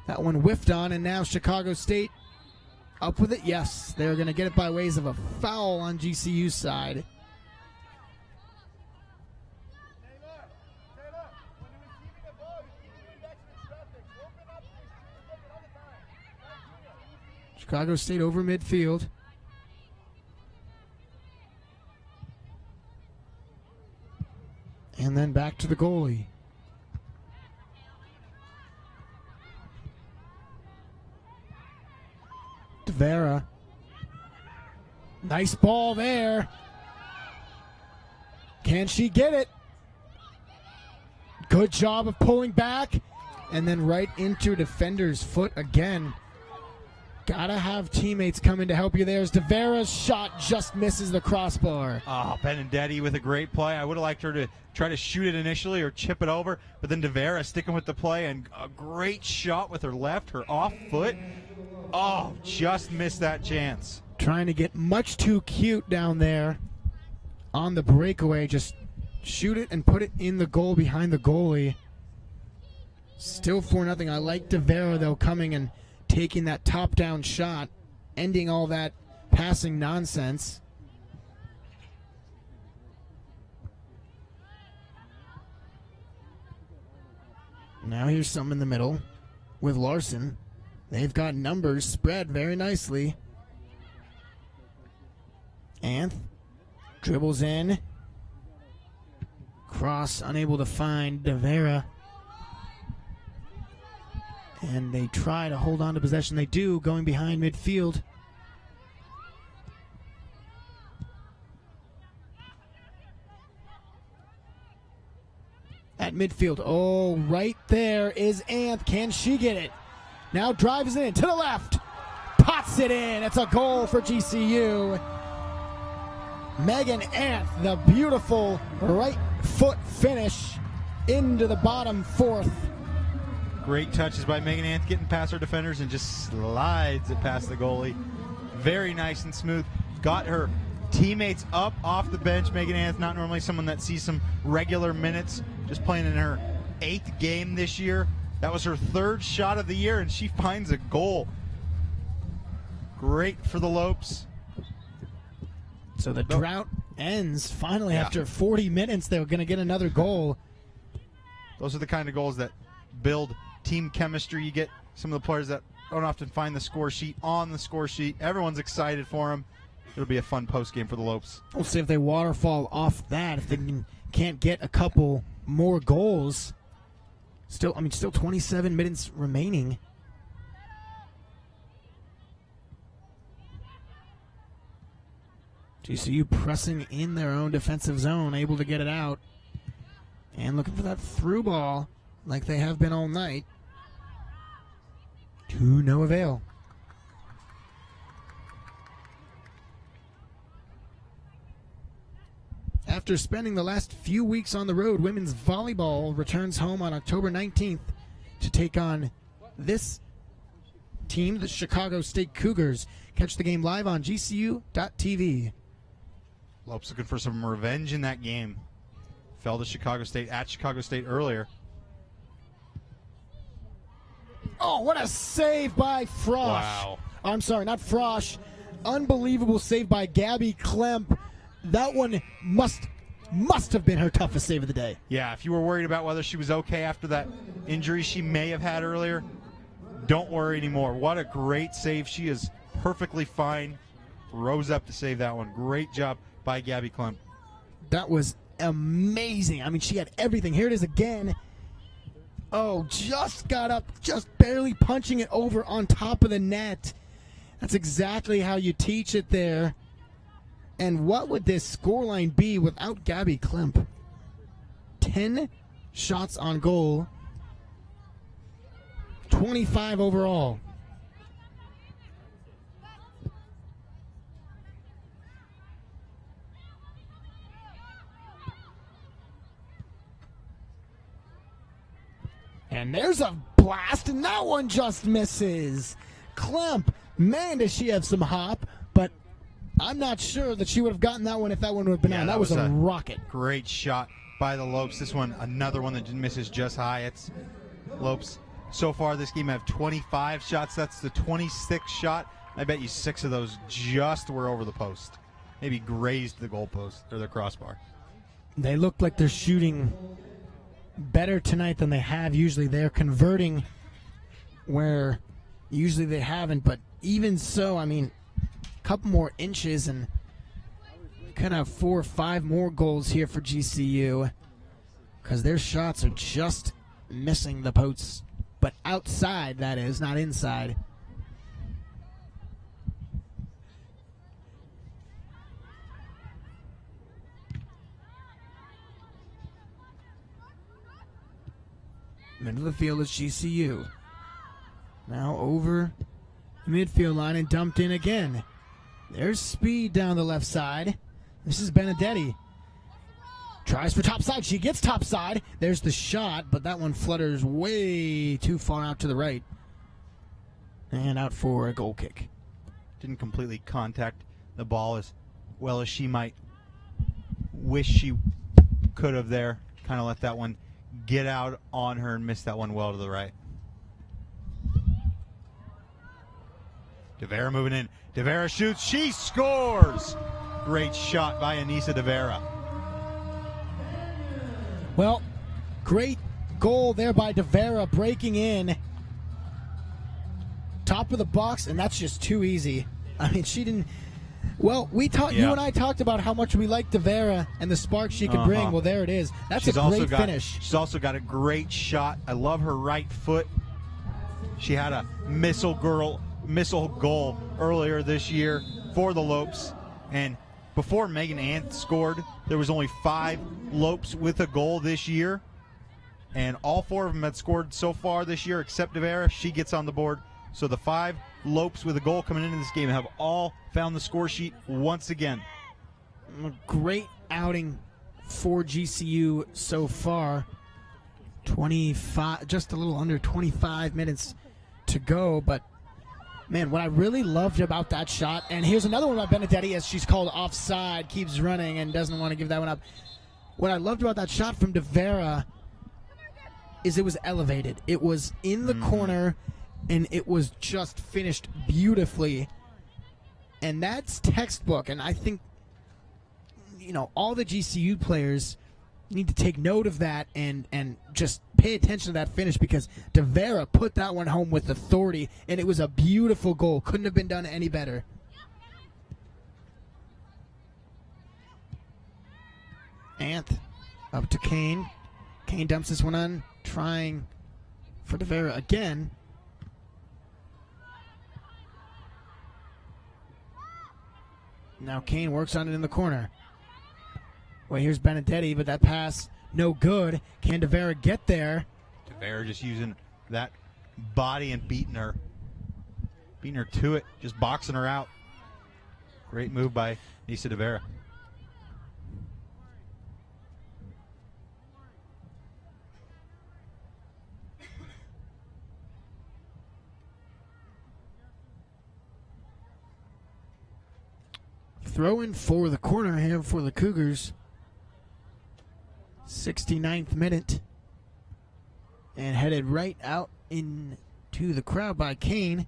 That one whiffed on, and now Chicago State up with it. Yes, they're going to get it by ways of a foul on GCU's side. Chicago State over midfield. And then back to the goalie. Devera. Nice ball there. Can she get it? Good job of pulling back. And then right into defender's foot again. Gotta have teammates come in to help you there. As Devera's shot just misses the crossbar. Oh, Benedetti with a great play. I would have liked her to try to shoot it initially or chip it over, but then Devera sticking with the play and a great shot with her left, her off foot. Oh, just missed that chance. Trying to get much too cute down there on the breakaway. Just shoot it and put it in the goal behind the goalie. Still 4-0. I like Devera, though, coming and taking that top-down shot, ending all that passing nonsense. Now here's some in the middle with Larson. They've got numbers spread very nicely. Anth dribbles in. Cross unable to find Devera. And they try to hold on to possession. They do, going behind midfield. At midfield. Oh, right there is Anth. Can she get it? Now drives in to the left. Pots it in. It's a goal for GCU. Megan Anth, the beautiful right foot finish into the bottom fourth. Great touches by Megan Anth, getting past her defenders and just slides it past the goalie. Very nice and smooth. Got her teammates up off the bench. Megan Anth, not normally someone that sees some regular minutes, just playing in her 8th game this year. That was her 3rd shot of the year, and she finds a goal. Great for the Lopes. So the drought ends finally after 40 minutes. They're going to get another goal. Those are the kind of goals that build team chemistry. You get some of the players that don't often find the score sheet on the score sheet. Everyone's excited for them. It'll be a fun post game for the Lopes. We'll see if they waterfall off that. If they can't get a couple more goals. Still 27 minutes remaining. GCU pressing in their own defensive zone, able to get it out. And looking for that through ball like they have been all night. To no avail. After spending the last few weeks on the road, women's volleyball returns home on October 19th to take on this team, the Chicago State Cougars. Catch the game live on GCU.TV. Lopes looking for some revenge in that game. Fell to Chicago State at Chicago State earlier. Oh, what a save by Frosch. Wow. I'm sorry, not Frosch. Unbelievable save by Gabby Klemp. That one must have been her toughest save of the day. Yeah, if you were worried about whether she was okay after that injury she may have had earlier, don't worry anymore. What a great save. She is perfectly fine. Rose up to save that one. Great job by Gabby Klemp. That was amazing. I mean, she had everything. Here it is again. Oh, just got up, just barely punching it over on top of the net. That's exactly how you teach it there. And what would this scoreline be without Gabby Klemp? 10 shots on goal, 25 overall. And there's a blast, and that one just misses. Klemp, man, does she have some hop, but I'm not sure that she would have gotten that one if that one would have been on. That was a rocket. Great shot by the Lopes. This one, another one that misses just high. It's Lopes. So far this game have 25 shots. That's the 26th shot. I bet you 6 of those just were over the post. Maybe grazed the goalpost or the crossbar. They look like they're shooting better tonight than they have usually. They're converting where usually they haven't, but even so, I mean, a couple more inches and could have 4 or 5 more goals here for GCU because their shots are just missing the posts, but outside, that is, not inside. Middle of the field is GCU. Now over the midfield line and dumped in again. There's speed down the left side. This is Benedetti. Tries for top side. She gets top side. There's the shot, but that one flutters way too far out to the right. And out for a goal kick. Didn't completely contact the ball as well as she might wish she could have there. Kind of let that one get out on her and miss that one well to the right. DeVera moving in. DeVera shoots. She scores! Great shot by Anissa DeVera. Well, great goal there by DeVera breaking in. Top of the box, and that's just too easy. I mean, she didn't... Well, we talked. You and I talked about how much we like DeVera and the spark she could bring. Well, there it is. That's a great finish. She's also got a great shot. I love her right foot. She had a missile goal earlier this year for the Lopes. And before Megan Ant scored, there was only 5 Lopes with a goal this year. And all 4 of them had scored so far this year except DeVera. She gets on the board. So the 5 Lopes with a goal coming into this game have all found the score sheet once again. A great outing for GCU so far. 25, just a little under 25 minutes to go. But, man, what I really loved about that shot, and here's another one by Benedetti as she's called offside, keeps running and doesn't want to give that one up. What I loved about that shot from DeVera is it was elevated. It was in the corner, and it was just finished beautifully. And that's textbook. And I think, all the GCU players need to take note of that and just pay attention to that finish, because Devera put that one home with authority, and it was a beautiful goal. Couldn't have been done any better. Anth up to Kane. Kane dumps this one on, trying for Devera again. Now Kane works on it in the corner. Well, here's Benedetti, but that pass no good. Can Devera get there? Devera just using that body and beating her to it, just boxing her out. Great move by Nisa Devera. Throw in for the corner here for the Cougars. 69th minute. And headed right out into the crowd by Kane.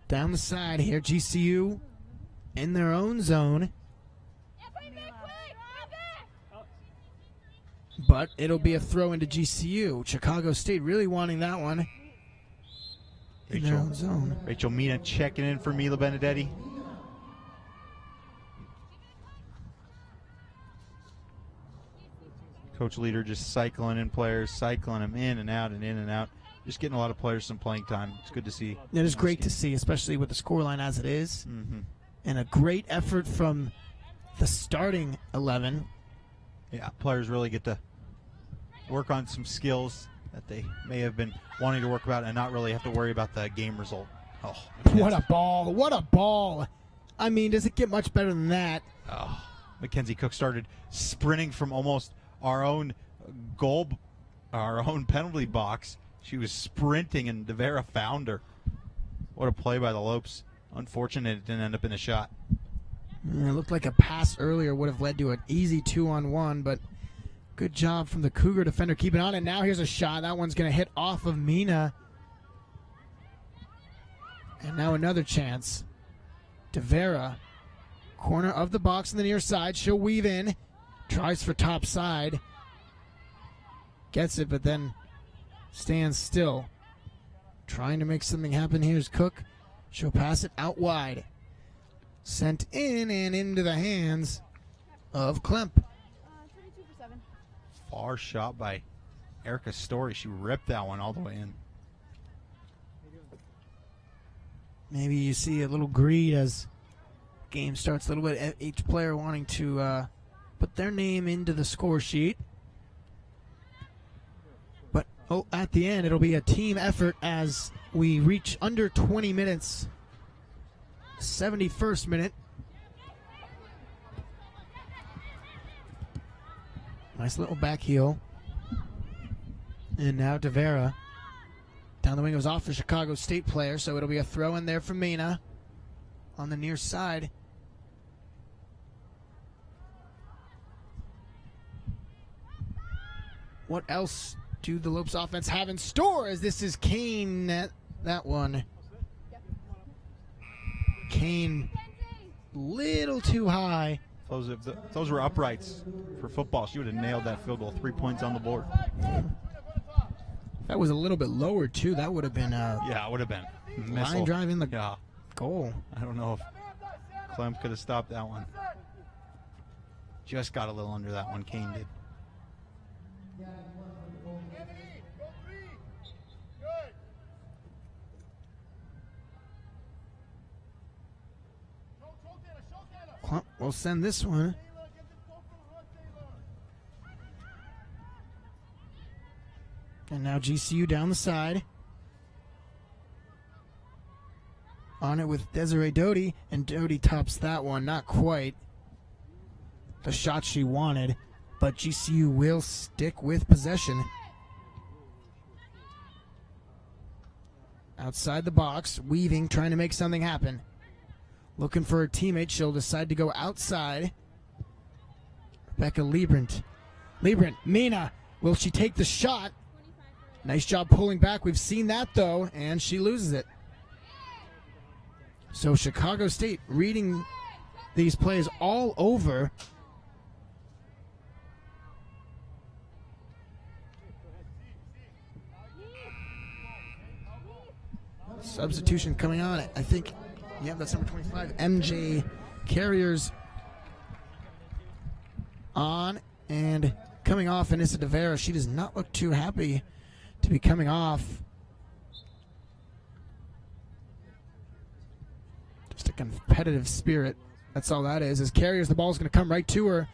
Down the side here, GCU in their own zone. But it'll be a throw into GCU. Chicago State really wanting that one in their own zone. Rachel Mina checking in for Mila Benedetti. Coach Leader just cycling in players, cycling them in and out and in and out. Just getting a lot of players some playing time. It's good to see. It is great to see, especially with the scoreline as it is. Mm-hmm. And a great effort from the starting 11. Yeah, players really get to work on some skills that they may have been wanting to work about and not really have to worry about the game result. Oh, what a ball. What a ball. I mean, does it get much better than that? Oh, Mackenzie Cook started sprinting from almost our own goal, our own penalty box. She was sprinting, and Devera found her. What a play by the Lopes. Unfortunate it didn't end up in a shot. It looked like a pass earlier would have led to an easy 2-on-1, but good job from the Cougar defender keeping on. And now here's a shot. That one's going to hit off of Mina. And now another chance. Devera, corner of the box on the near side. She'll weave in. Tries for top side. Gets it, but then stands still. Trying to make something happen. Here's Cook. She'll pass it out wide. Sent in and into the hands of Klemp. Far shot by Erica Story. She ripped that one all the way in. Maybe you see a little greed as game starts a little bit. Each player wanting to put their name into the score sheet. But at the end, it'll be a team effort as we reach under 20 minutes. 71st minute. Nice little back heel. And now Devera. Down the wing, it was off the Chicago State player, so it'll be a throw in there for Mina on the near side. What else do the Lopes offense have in store as this is Kane at that one? Kane, little too high. If those were uprights for football, she would have nailed that field goal. 3 points on the board. That was a little bit lower, too. That would have been yeah, it would have been. Line drive in the goal. I don't know if Clem could have stopped that one. Just got a little under that one, Kane did. We'll send this one. And now GCU down the side. On it with Desiree Doty, and Doty tops that one. Not quite the shot she wanted, but GCU will stick with possession. outside the box, weaving, trying to make something happen. Looking for her teammate. She'll decide to go outside. Rebecca Liebrand. Mina, will she take the shot? Nice job pulling back. We've seen that, though, and she loses it. So Chicago State reading these plays all over. Substitution coming on. I think, yeah, that's number 25. MJ Carriers on and coming off. Anissa DeVera, she does not look too happy to be coming off. Just a competitive spirit. That's all that is. As Carriers, the ball's going to come right to her.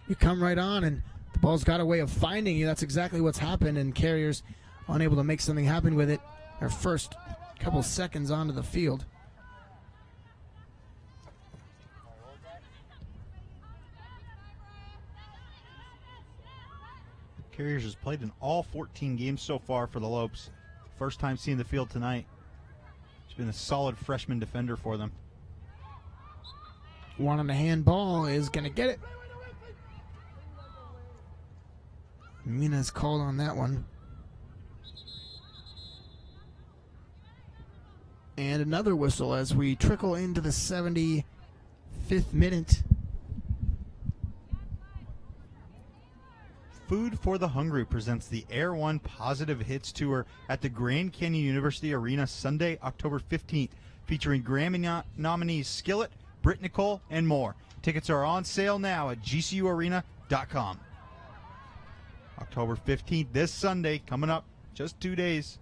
You come right on, and the ball's got a way of finding you. That's exactly what's happened, and Carriers unable to make something happen with it. Her first couple seconds onto the field. Carriers has played in all 14 games so far for the Lopes. First time seeing the field tonight. She's been a solid freshman defender for them. One on the handball is going to get it. Mina's called on that one. And another whistle as we trickle into the 75th minute. Food for the Hungry presents the Air One Positive Hits Tour at the Grand Canyon University Arena Sunday, October 15th, featuring Grammy nominees Skillet, Britt Nicole, and more. Tickets are on sale now at gcuarena.com. October 15th, this Sunday, coming up just 2 days.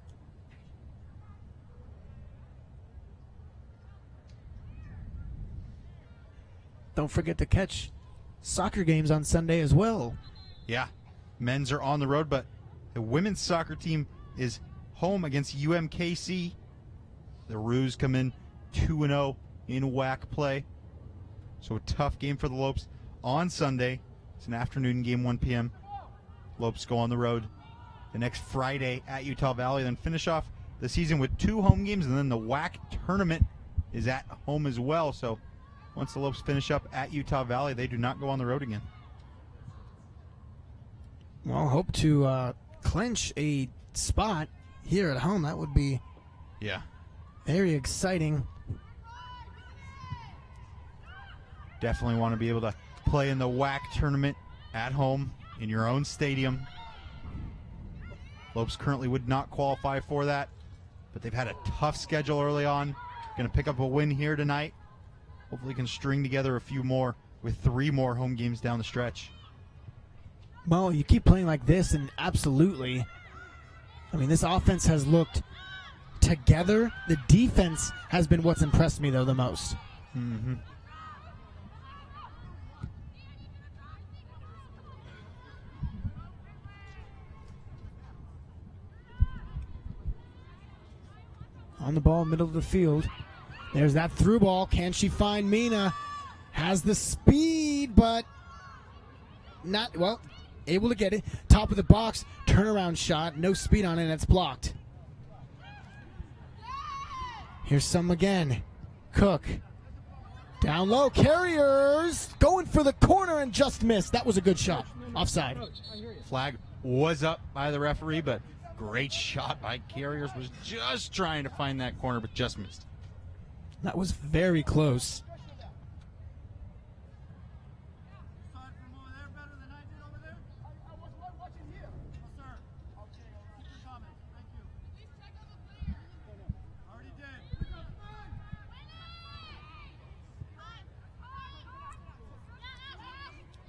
Don't forget to catch soccer games on Sunday as well. Yeah, men's are on the road, but the women's soccer team is home against UMKC. The Roos come in 2-0 in WAC play. So a tough game for the Lopes on Sunday. It's an afternoon game, 1 p.m. Lopes go on the road the next Friday at Utah Valley, then finish off the season with 2 home games, and then the WAC tournament is at home as well. So once the Lopes finish up at Utah Valley, they do not go on the road again. Well, hope to clinch a spot here at home. That would be very exciting. Definitely want to be able to play in the WAC tournament at home in your own stadium. Lopes currently would not qualify for that, but they've had a tough schedule early on. Going to pick up a win here tonight. Hopefully can string together a few more with 3 more home games down the stretch. Well, you keep playing like this, and absolutely. I mean, this offense has looked together. The defense has been what's impressed me, though, the most. Mm-hmm. On the ball, middle of the field. There's that through ball. Can she find Mina? Has the speed, but not, well, able to get it. Top of the box, turnaround shot. No speed on it, and it's blocked. Here's some again. Cook. Down low, Carriers going for the corner and just missed. That was a good shot. Offside. Flag was up by the referee, but great shot by Carriers. Was just trying to find that corner, but just missed. That was very close.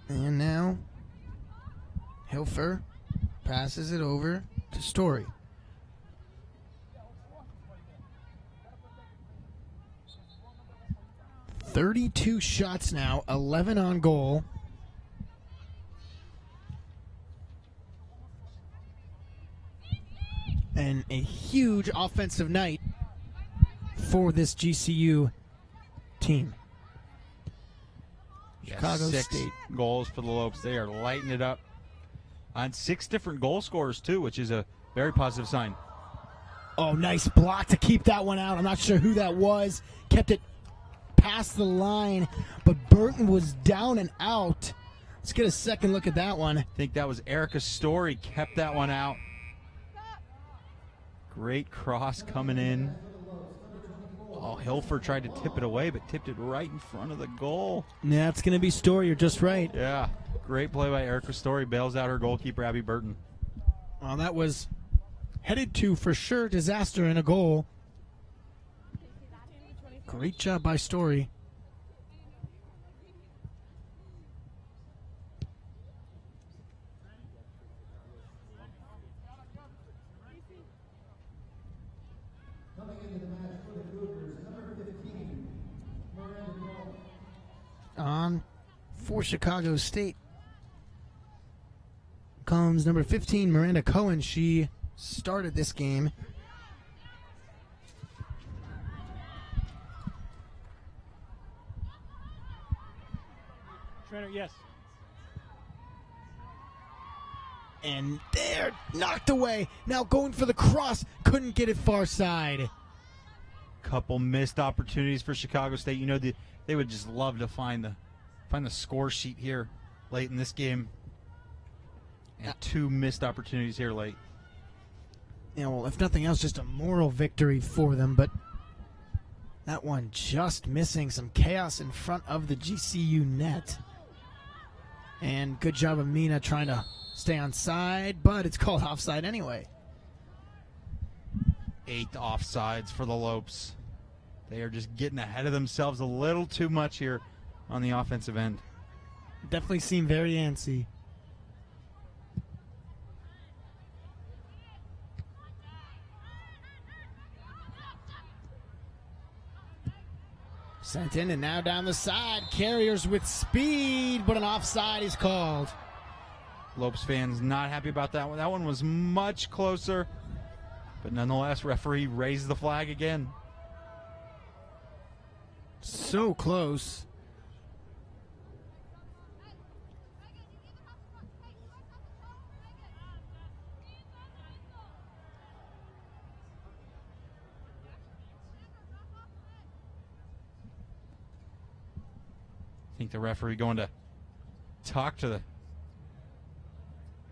And now, Hilfer passes it over to Story. "32 shots now, 11 on goal. And a huge offensive night for this GCU team. Chicago 6 State. goals for the Lopes. They are lighting it up on 6 different goal scorers, too, which is a very positive sign. Oh, nice block to keep that one out. I'm not sure who that was. Kept it past the line, but Burton was down and out. Let's get a second look at that one. I think that was Erica Story, kept that one out. Great cross coming in. Oh, Hilford tried to tip it away, but tipped it right in front of the goal. Yeah, it's going to be Story. You're just right. Yeah, great play by Erica Story. Bails out her goalkeeper, Abby Burton. Well, that was headed to, for sure, disaster in a goal. Great job by Story. On for Chicago State comes number 15, Miranda Cohen. She started this game. Trainer, yes. And there, knocked away. Now going for the cross. Couldn't get it far side. Couple missed opportunities for Chicago State. You know, they would just love to find the score sheet here late in this game. And 2 missed opportunities here late. Yeah, well, if nothing else, just a moral victory for them. But that one just missing. Some chaos in front of the GCU net. And good job of Mina trying to stay on side, but it's called offside anyway. 8 offsides for the Lopes. They are just getting ahead of themselves a little too much here on the offensive end. Definitely seem very antsy. Sent in and now down the side. Carriers with speed, but an offside is called. Lopes fans not happy about that one. That one was much closer. But nonetheless, referee raised the flag again. So close. I think the referee going to talk to the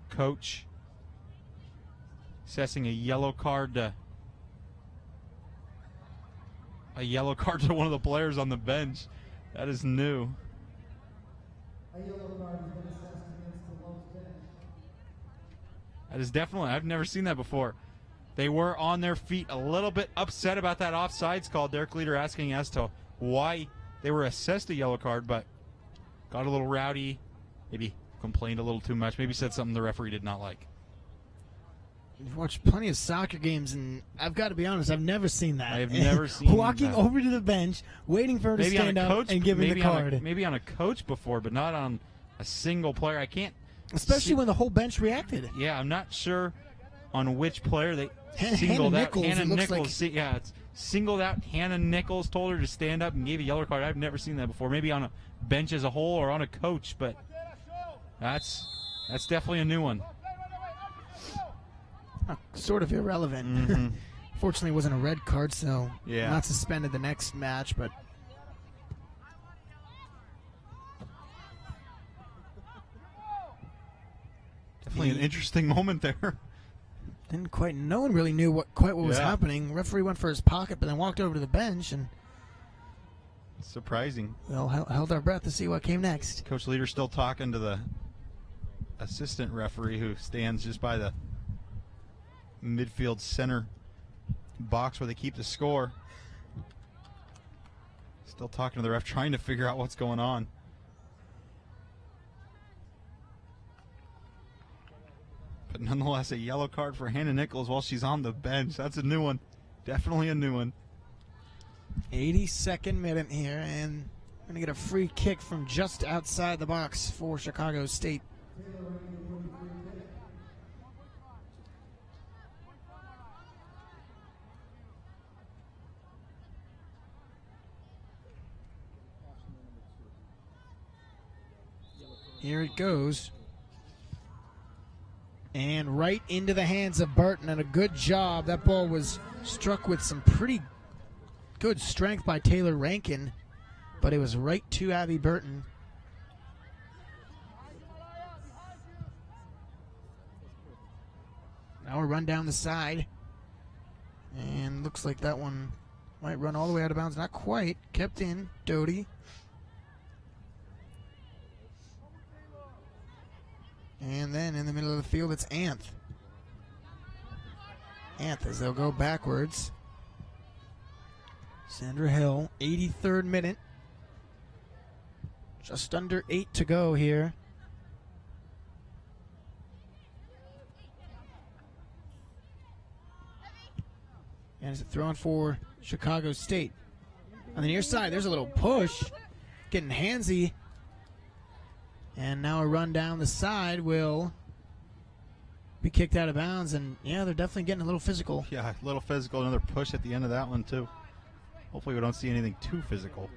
coach, assessing a yellow card to one of the players on the bench. That is new. That is definitely, I've never seen that before. They were on their feet, a little bit upset about that offsides call. Derek Leader asking as to why they were assessed a yellow card, but got a little rowdy, maybe complained a little too much, maybe said something the referee did not like. I've watched plenty of soccer games, and I've got to be honest, I've never seen that. I have never seen walking that. over to the bench, waiting for her to stand up and giving the card. Maybe on a coach before, but not on a single player. I can't. Especially when the whole bench reacted. Yeah, I'm not sure on which player they Hannah singled out. Nichols, Hannah it looks Nichols. like. Yeah, it's singled out. Hannah Nichols told her to stand up and gave a yellow card. I've never seen that before. Maybe on a bench as a whole or on a coach, but that's definitely a new one. Sort of irrelevant. Mm-hmm. Fortunately, it wasn't a red card, so Yeah. not suspended the next match, but Definitely an interesting moment there. didn't quite. No one really knew what was Yeah. happening. Referee went for his pocket, but then walked over to the bench, and Surprising. we all held our breath to see what came next. Coach Leader still talking to the assistant referee who stands just by the midfield center box where they keep the score. Still talking to the ref, trying to figure out what's going on. But nonetheless, a yellow card for Hannah Nichols while she's on the bench. That's a new one. Definitely a new one. 82nd minute here, and going to get a free kick from just outside the box for Chicago State. Here it goes. And right into the hands of Burton, and a good job. That ball was Struck with some pretty good strength by Taylor Rankin, but it was right to Abby Burton. Now a run down the side. And looks like that one might run all the way out of bounds. Not quite. Kept in. Doty. And then in the middle of the field, it's Anth. Anth as they'll go backwards. Sandra Hill, 83rd minute. Just under 8 to go here. And it's thrown for Chicago State. On the near side, there's a little push. Getting handsy. And now a run down the side will be kicked out of bounds. And, yeah, they're definitely getting a little physical. Yeah, a little physical. Another push at the end of that one, too. Hopefully we don't see anything too physical.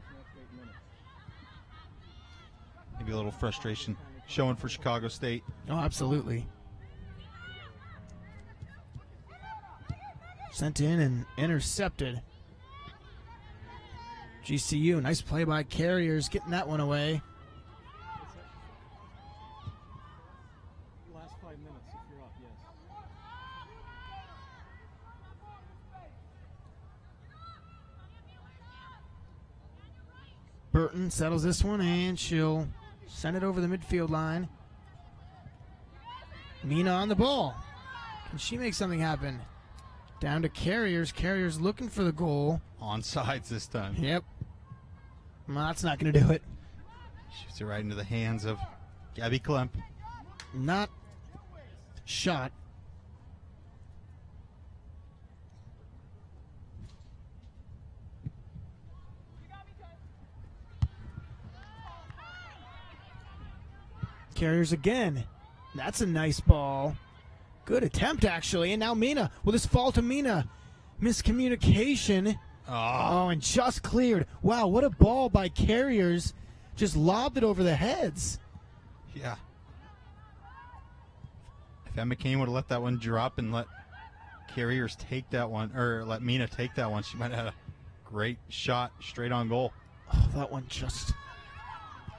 Maybe a little frustration showing for Chicago State. Oh, absolutely. Sent in and intercepted. GCU, nice play by Carriers, getting that one away. Last 5 minutes if you're up, yes. Burton settles this one, and she'll send it over the midfield line. Mina on the ball. Can she make something happen? Down to Carriers. Carriers looking for the goal. Onside this time. Yep. Well, that's not going to do it. Shoots it right into the hands of Gabby Klemp. Not shot. Carriers again. That's a nice ball. Good attempt, actually. And now Mina. Will this fall to Mina? Miscommunication. Oh, and just cleared. Wow, what a ball by Carriers. Just lobbed it over the heads. Yeah. If Emma Kane would have let that one drop and let Carriers take that one, or let Mina take that one, she might have had a great shot straight on goal. Oh, that one just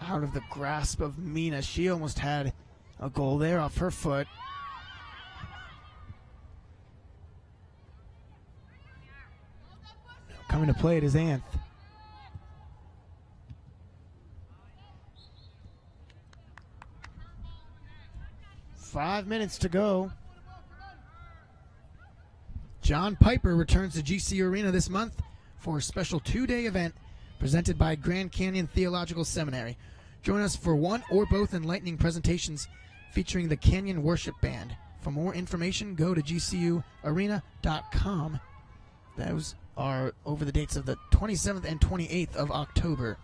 out of the grasp of Mina. She almost had a goal there off her foot. Coming to play it is Anth. Five minutes to go. John Piper returns to GC Arena this month for a special 2-day event presented by Grand Canyon Theological Seminary. Join us for one or both enlightening presentations featuring the Canyon Worship Band. For more information, go to gcuarena.com. Those are over the dates of the 27th and 28th of October.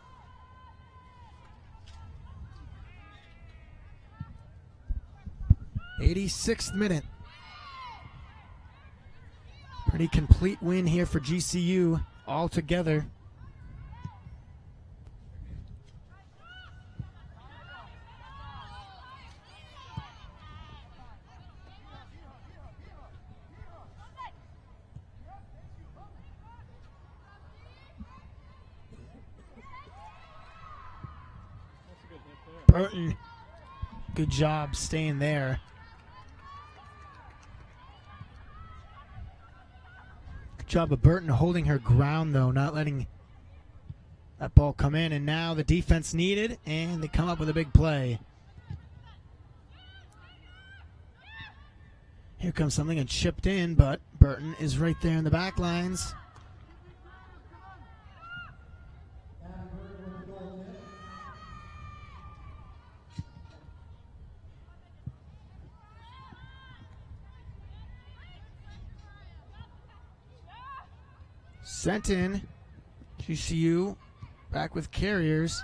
'86th minute. Pretty complete win here for GCU altogether. Burton, good job staying there. Good job of Burton holding her ground, though, not letting that ball come in. And now the defense needed, and they come up with a big play. Here comes something and chipped in, but Burton is right there in the back lines. Sent in. GCU back with Carriers.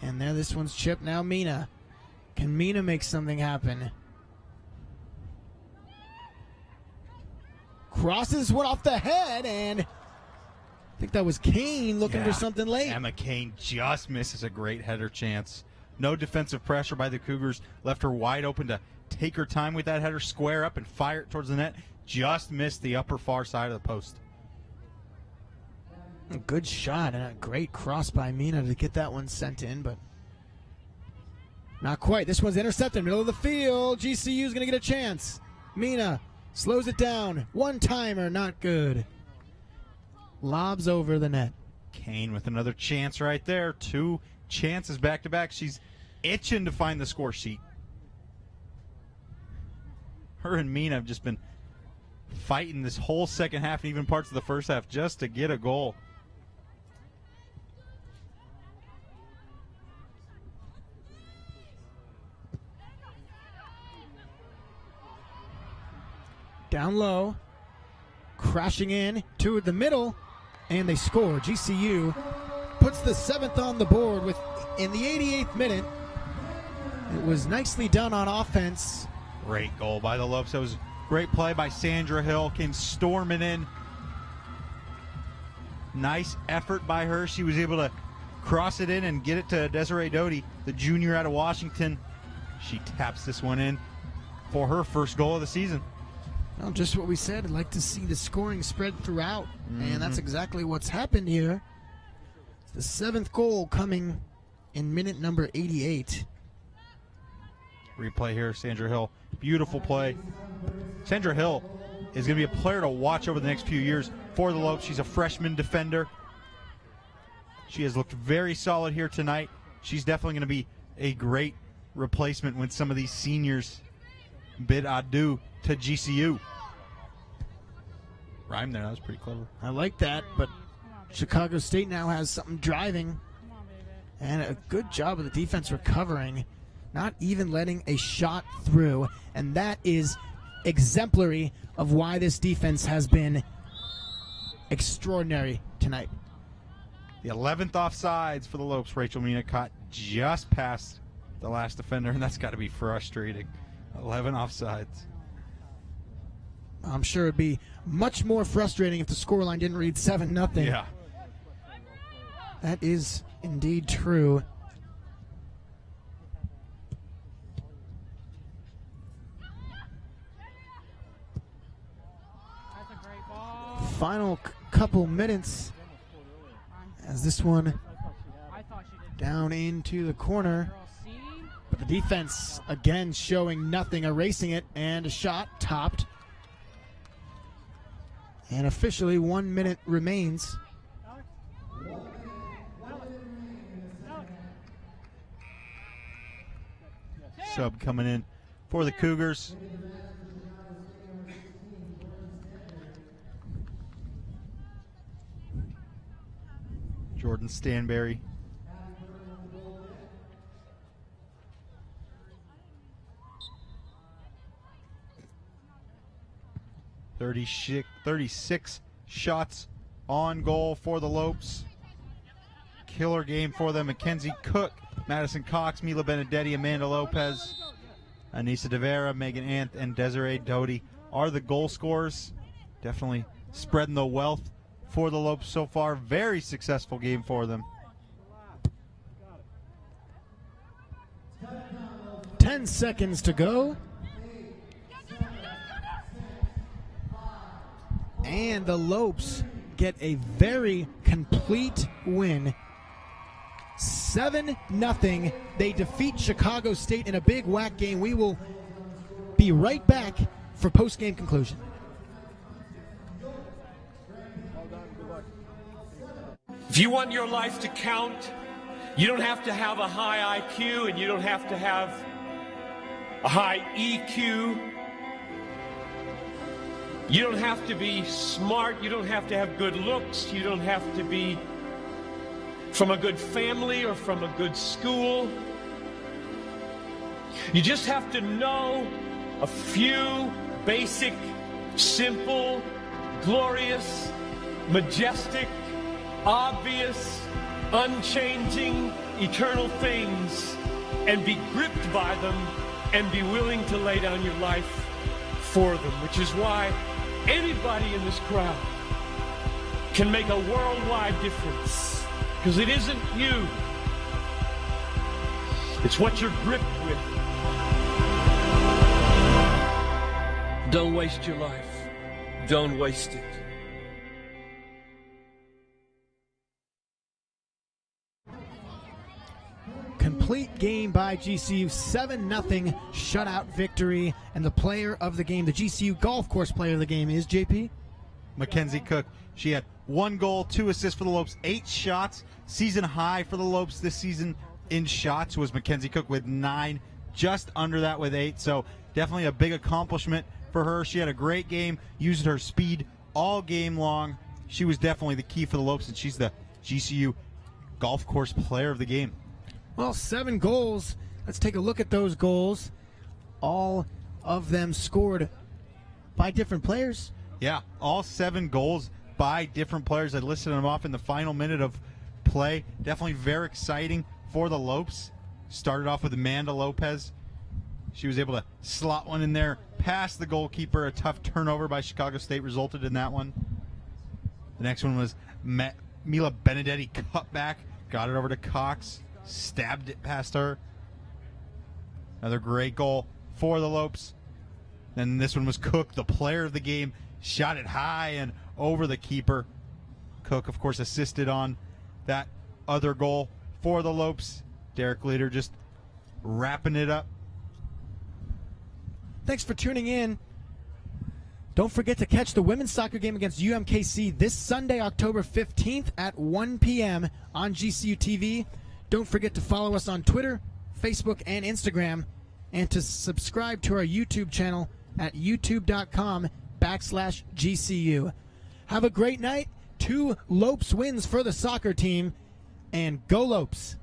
And there, this one's chipped. Now Mina. Can Mina make something happen? Crosses one off the head, and I think that was Kane looking for something late. Emma Kane just misses a great header chance. No defensive pressure by the Cougars. Left her wide open to take her time with that header, square up, and fire it towards the net. just missed the upper far side of the post. A good shot and a great cross by Mina to get that one sent in, but not quite. This one's intercepted, middle of the field. GCU's going to get a chance. Mina slows it down. One-timer, not good. Lobs over the net. Kane with another chance right there. 2 chances back-to-back. She's itching to find the score sheet. Her and Mina have just been fighting this whole second half and even parts of the first half just to get a goal. Down low, crashing in to the middle, and they score. GCU puts the 7th on the board in the 88th minute. It was nicely done on offense. Great goal by the Lopes. That was great play by Sandra Hill. Came storming in. Nice effort by her. She was able to cross it in and get it to Desiree Doty, the junior out of Washington. She taps this one in for her first goal of the season. Well, just what we said. I'd like to see the scoring spread throughout, and that's exactly what's happened here. The 7th goal coming in minute number 88. Replay here, Sandra Hill. Beautiful play. Sandra Hill is going to be a player to watch over the next few years for the Lopes. She's a freshman defender. She has looked very solid here tonight. She's definitely going to be a great replacement when some of these seniors bid adieu to GCU. Rhyme there, that was pretty clever. I like that, but Chicago State now has something driving, and a good job of the defense recovering, not even letting a shot through, and that is exemplary of why this defense has been extraordinary tonight. The 11th offsides for the Lopes. Rachel Mina caught just past the last defender, and that's got to be frustrating. 11 offsides. I'm sure it'd be much more frustrating if the scoreline didn't read 7-0. Yeah. That is indeed true. Final couple minutes as this one down into the corner. But the defense again showing nothing, erasing it, and a shot topped. And officially 1 minute remains. Sub coming in for the Cougars. Jordan Stanberry. $36 shots on goal for the Lopes. Killer game for them. Mackenzie Cook, Madison Cox, Mila Benedetti, Amanda Lopez, Anissa De Vera, Megan Anth, and Desiree Doty are the goal scorers. Definitely spreading the wealth for the Lopes so far. Very successful game for them. 10 seconds to go. And the Lopes get a very complete win. 7-0. They defeat Chicago State in a big WAC game. We will be right back for post-game conclusion. If you want your life to count, you don't have to have a high IQ and you don't have to have a high EQ. You don't have to be smart. You don't have to have good looks. You don't have to be from a good family or from a good school. You just have to know a few basic, simple, glorious, majestic, obvious, unchanging, eternal things and be gripped by them and be willing to lay down your life for them, which is why anybody in this crowd can make a worldwide difference, because it isn't you, it's what you're gripped with. Don't waste your life. Don't waste it. Complete game by GCU, 7-0 shutout victory, and the player of the game, the GCU golf course player of the game, is JP? Mackenzie Cook. She had 1 goal, 2 assists for the Lopes, 8 shots. Season high for the Lopes this season in shots was Mackenzie Cook with 9, just under that with 8. So definitely a big accomplishment for her. She had a great game, used her speed all game long. She was definitely the key for the Lopes, and she's the GCU golf course player of the game. Well, 7 goals. Let's take a look at those goals. All of them scored by different players. Yeah, all 7 goals by different players. I listed them off in the final minute of play. Definitely very exciting for the Lopes. Started off with Amanda Lopez. She was able to slot one in there past the goalkeeper. A tough turnover by Chicago State resulted in that one. The next one was Mila Benedetti cut back, got it over to Cox, stabbed it past her. Another great goal for the Lopes. Then this one was Cook, the player of the game, shot it high and over the keeper. Cook, of course, assisted on that other goal for the Lopes. Derek Leader just wrapping it up. Thanks for tuning in. Don't forget to catch the women's soccer game against UMKC this Sunday, October 15th at 1 p.m. on GCU TV. Don't forget to follow us on Twitter, Facebook, and Instagram, and to subscribe to our YouTube channel at youtube.com/GCU. Have a great night. 2 Lopes wins for the soccer team, and go Lopes.